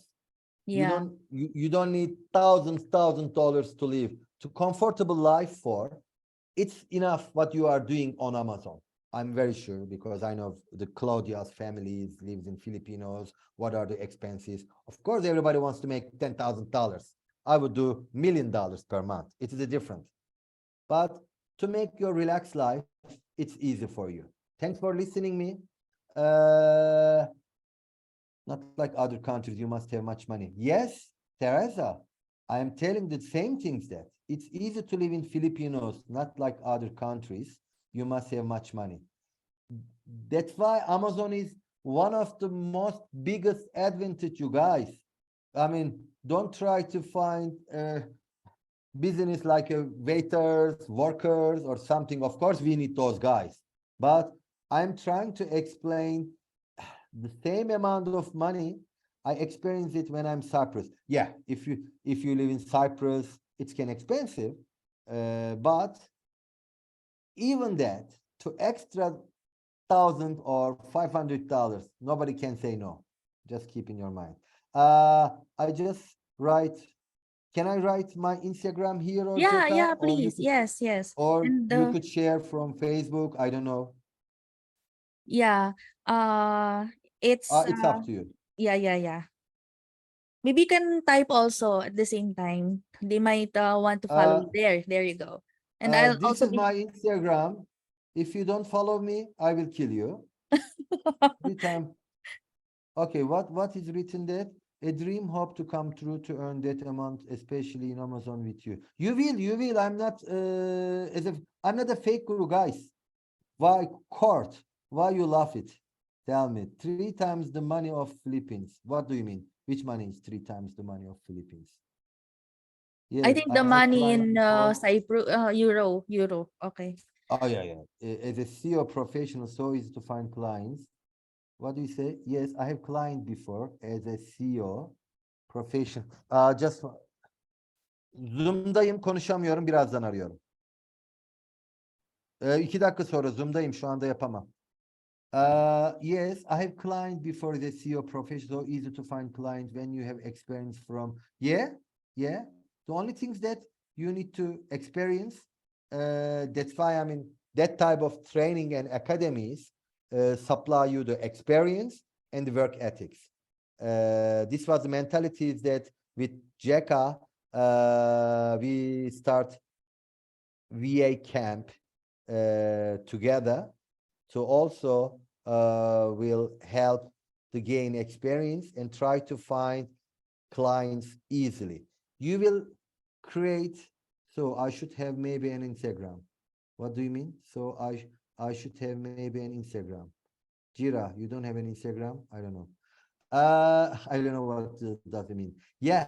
S1: Yeah.
S2: You don't need $1,000s to live to comfortable life for. It's enough what you are doing on Amazon. I'm very sure because I know the Claudia's families lives in Filipinos. What are the expenses? Of course, everybody wants to make $10,000. I would do $1 million per month. It is a different. But to make your relaxed life, it's easy for you. Thanks for listening me. Not like other countries, you must have much money. Yes, Teresa, I am telling the same things that it's easy to live in Filipinos, not like other countries. You must have much money. That's why Amazon is one of the most biggest advantage, you guys. I mean, don't try to find business like waiters, workers, or something. Of course, we need those guys. But I'm trying to explain the same amount of money I experience it when I'm Cyprus. Yeah, if you live in Cyprus, it's kind of expensive, but even that to extra $1,000 or $500, nobody can say no. Just keep in your mind. I just write. Can I write my Instagram here or
S1: Yeah,
S2: Jeka,
S1: yeah, please. Yes, yes.
S2: or
S1: And
S2: you could share from Facebook? I don't know.
S1: yeah, uh, it's
S2: It's up to you.
S1: yeah, yeah, yeah. Maybe you can type also at the same time. They might want to follow
S2: Uh,
S1: you there. There you go. And I'll
S2: this
S1: also
S2: is
S1: be
S2: my Instagram. If you don't follow me, I will kill you. Every time. Okay, what is written there? A dream hope to come true to earn that amount, especially in Amazon with you. You will. I'm not a fake guru, guys. Why court? Why you laugh it? Tell me. 3 times the money of Philippines. What do you mean? Which money is 3 times the money of Philippines?
S1: I
S2: Yes,
S1: think
S2: I
S1: the
S2: have
S1: money
S2: climbed
S1: in
S2: before.
S1: Cyprus, euro. Okay.
S2: Oh yeah, yeah. As a CEO professional, so easy to find clients. What do you say? Yes, I have client before as a CEO professional. Just Zoom'dayım, konuşamıyorum. Birazdan arıyorum. 2 dakika sonra Zoom'dayım. Şu anda yapamam. Yes, I have client before the CEO professional. So easy to find client when you have experience from. Yeah. The only things that you need to experience. That's why I mean that type of training and academies supply you the experience and the work ethics. This was the mentality that with JECA we start VA camp together to also will help to gain experience and try to find clients easily. You will create, so I should have maybe an Instagram. What do you mean? So I should have maybe an Instagram. Jira, you don't have an Instagram? I don't know. I don't know what does it mean. Yeah,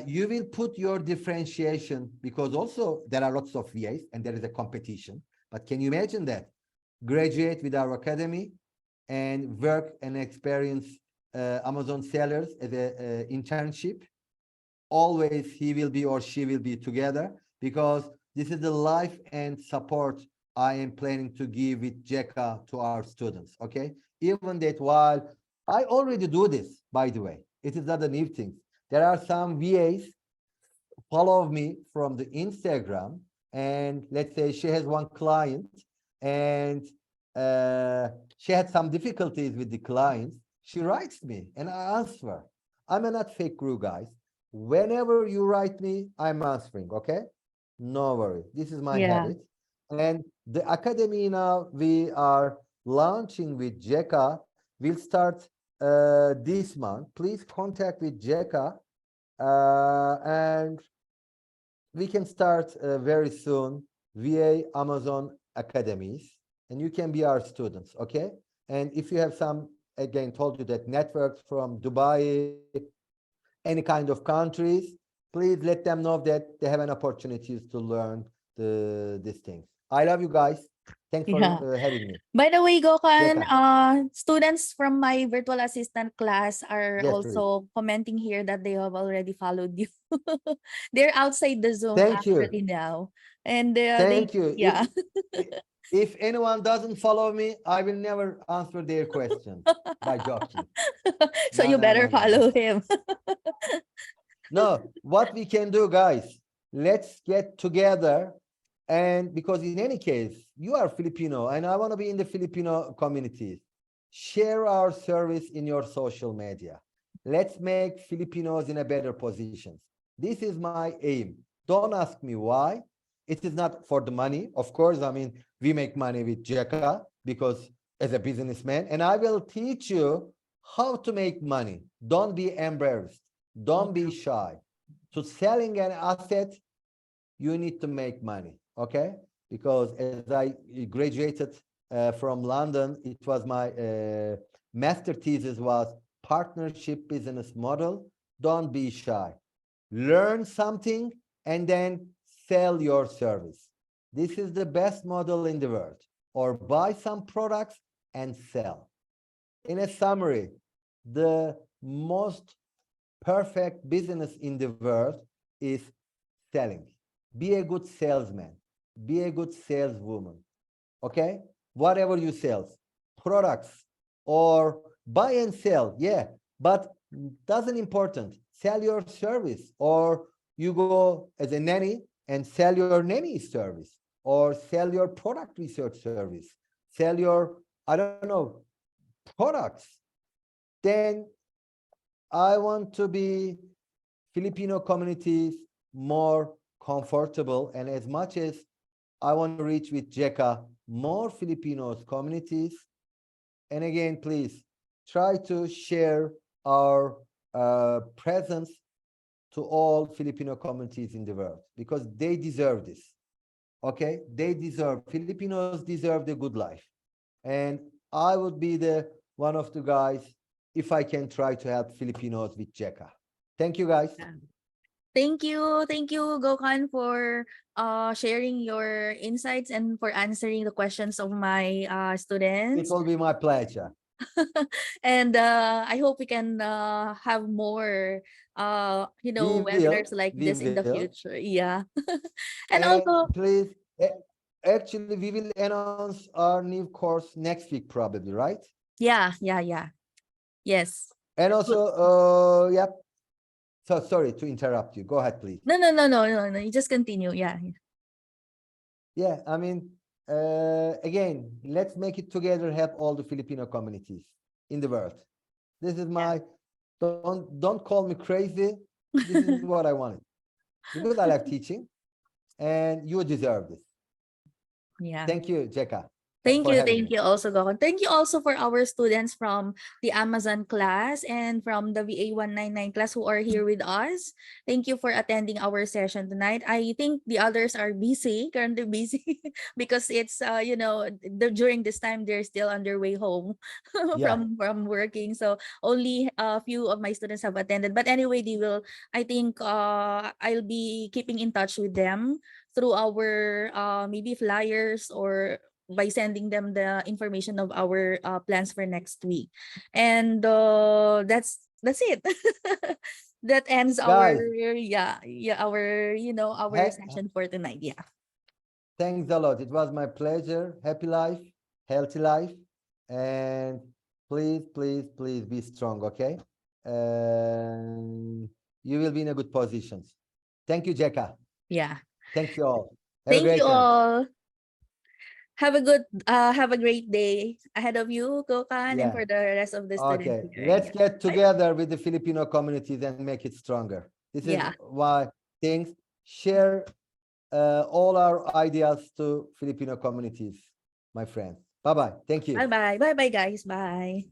S2: you will put your differentiation because also there are lots of VAs and there is a competition. But can you imagine that? Graduate with our academy and work and experience Amazon sellers as a internship. Always he will be or she will be together because this is the life and support I am planning to give with JECA to our students. Okay, even that while I already do this, by the way, it is not a new thing. There are some VAs follow me from the Instagram, and let's say she has one client, and she had some difficulties with the clients. She writes me, and I answer. I'm a not fake guru, guys. Whenever you write me, I'm answering. Okay, no worry. This is my
S1: Yeah.
S2: habit. And the academy now we are launching with JECA will start this month. Please contact with JECA and we can start very soon VA Amazon Academies, and you can be our students, okay? And if you have some, again, told you that networks from Dubai, any kind of countries, please let them know that they have an opportunity to learn these things. I love you guys. Thanks for
S1: Yeah.
S2: having me.
S1: By the way, Gokhan,
S2: Jeka.
S1: students from my virtual assistant class are
S2: Yes, please.
S1: also commenting here that they have already followed you. They're outside the Zoom
S2: Thank you.
S1: actually now. And they
S2: Thank you.
S1: yeah.
S2: If anyone doesn't follow me, I will never answer their question by joking.
S1: So
S2: No,
S1: you
S2: no,
S1: better
S2: no, no, no.
S1: follow him.
S2: No, what we can do, guys, let's get together. And because in any case, you are Filipino and I want to be in the Filipino communities. Share our service in your social media. Let's make Filipinos in a better position. This is my aim. Don't ask me why. It is not for the money. Of course, I mean, we make money with Jeka because as a businessman, and I will teach you how to make money. Don't be embarrassed. Don't be shy. To selling an asset, you need to make money, okay? Because as I graduated from London, it was my master thesis was partnership business model. Don't be shy. Learn something and then sell your service. This is the best model in the world. Or buy some products and sell. In a summary, the most perfect business in the world is selling. Be a good salesman. Be a good saleswoman. Okay? Whatever you sell, products or buy and sell, yeah, but doesn't important. Sell your service, or you go as a nanny and sell your nanny service, or sell your product research service, sell your, I don't know, products. Then I want to be Filipino communities more comfortable. And as much as I want to reach with JECA more Filipinos communities, and again, please try to share our presence to all Filipino communities in the world because they deserve this. Okay, they deserve, Filipinos deserve the good life. And I would be the one of the guys if I can try to help Filipinos with JECA. Thank you, guys.
S1: Thank you, Gokhan, for sharing your insights and for answering the questions of my
S2: It
S1: students.
S2: will be my pleasure.
S1: And I hope we can have more webinars like
S2: We
S1: this in the
S2: will.
S1: future. Yeah. And
S2: And
S1: also,
S2: please, actually, we will announce our new course next week, probably, right?
S1: yeah. Yes.
S2: And
S1: Good.
S2: also, yep. So sorry to interrupt you. Go ahead, please.
S1: No. You just continue. Yeah.
S2: Yeah, I mean, again, let's make it together, help all the Filipino communities in the world. This is my, don't call me crazy. This is what I wanted. Because I like teaching and you deserve this.
S1: Yeah.
S2: Thank you, Jeka,
S1: Thank
S2: for
S1: you.
S2: having
S1: Thank
S2: me.
S1: you also, Gokhan. Thank you also for our students from the Amazon class and from the VA 199 class who are here with us. Thank you for attending our session tonight. I think the others are busy, currently busy, because it's during this time they're still on their way home
S2: Yeah.
S1: from working. So only a few of my students have attended. But anyway, they will. I think I'll be keeping in touch with them through our maybe flyers or by sending them the information of our plans for next week. And that's it. That ends our
S2: Guys,
S1: our session for tonight. Yeah.
S2: thanks a lot. It was my pleasure. Happy life, healthy life. And please, please, please be strong, okay? And you will be in a good position. Thank you, Jeka.
S1: Yeah.
S2: Thank you all. Have a
S1: Thank you
S2: great night.
S1: all. Have a great day ahead of you, Gokhan, and
S2: Yeah.
S1: for the rest of the students
S2: Okay.
S1: here.
S2: Let's
S1: Yeah.
S2: get together with the Filipino communities and make it stronger. This is
S1: Yeah.
S2: why things share all our ideas to Filipino communities, my friends. Bye-bye. Thank you.
S1: Bye-bye. Bye-bye, guys. Bye.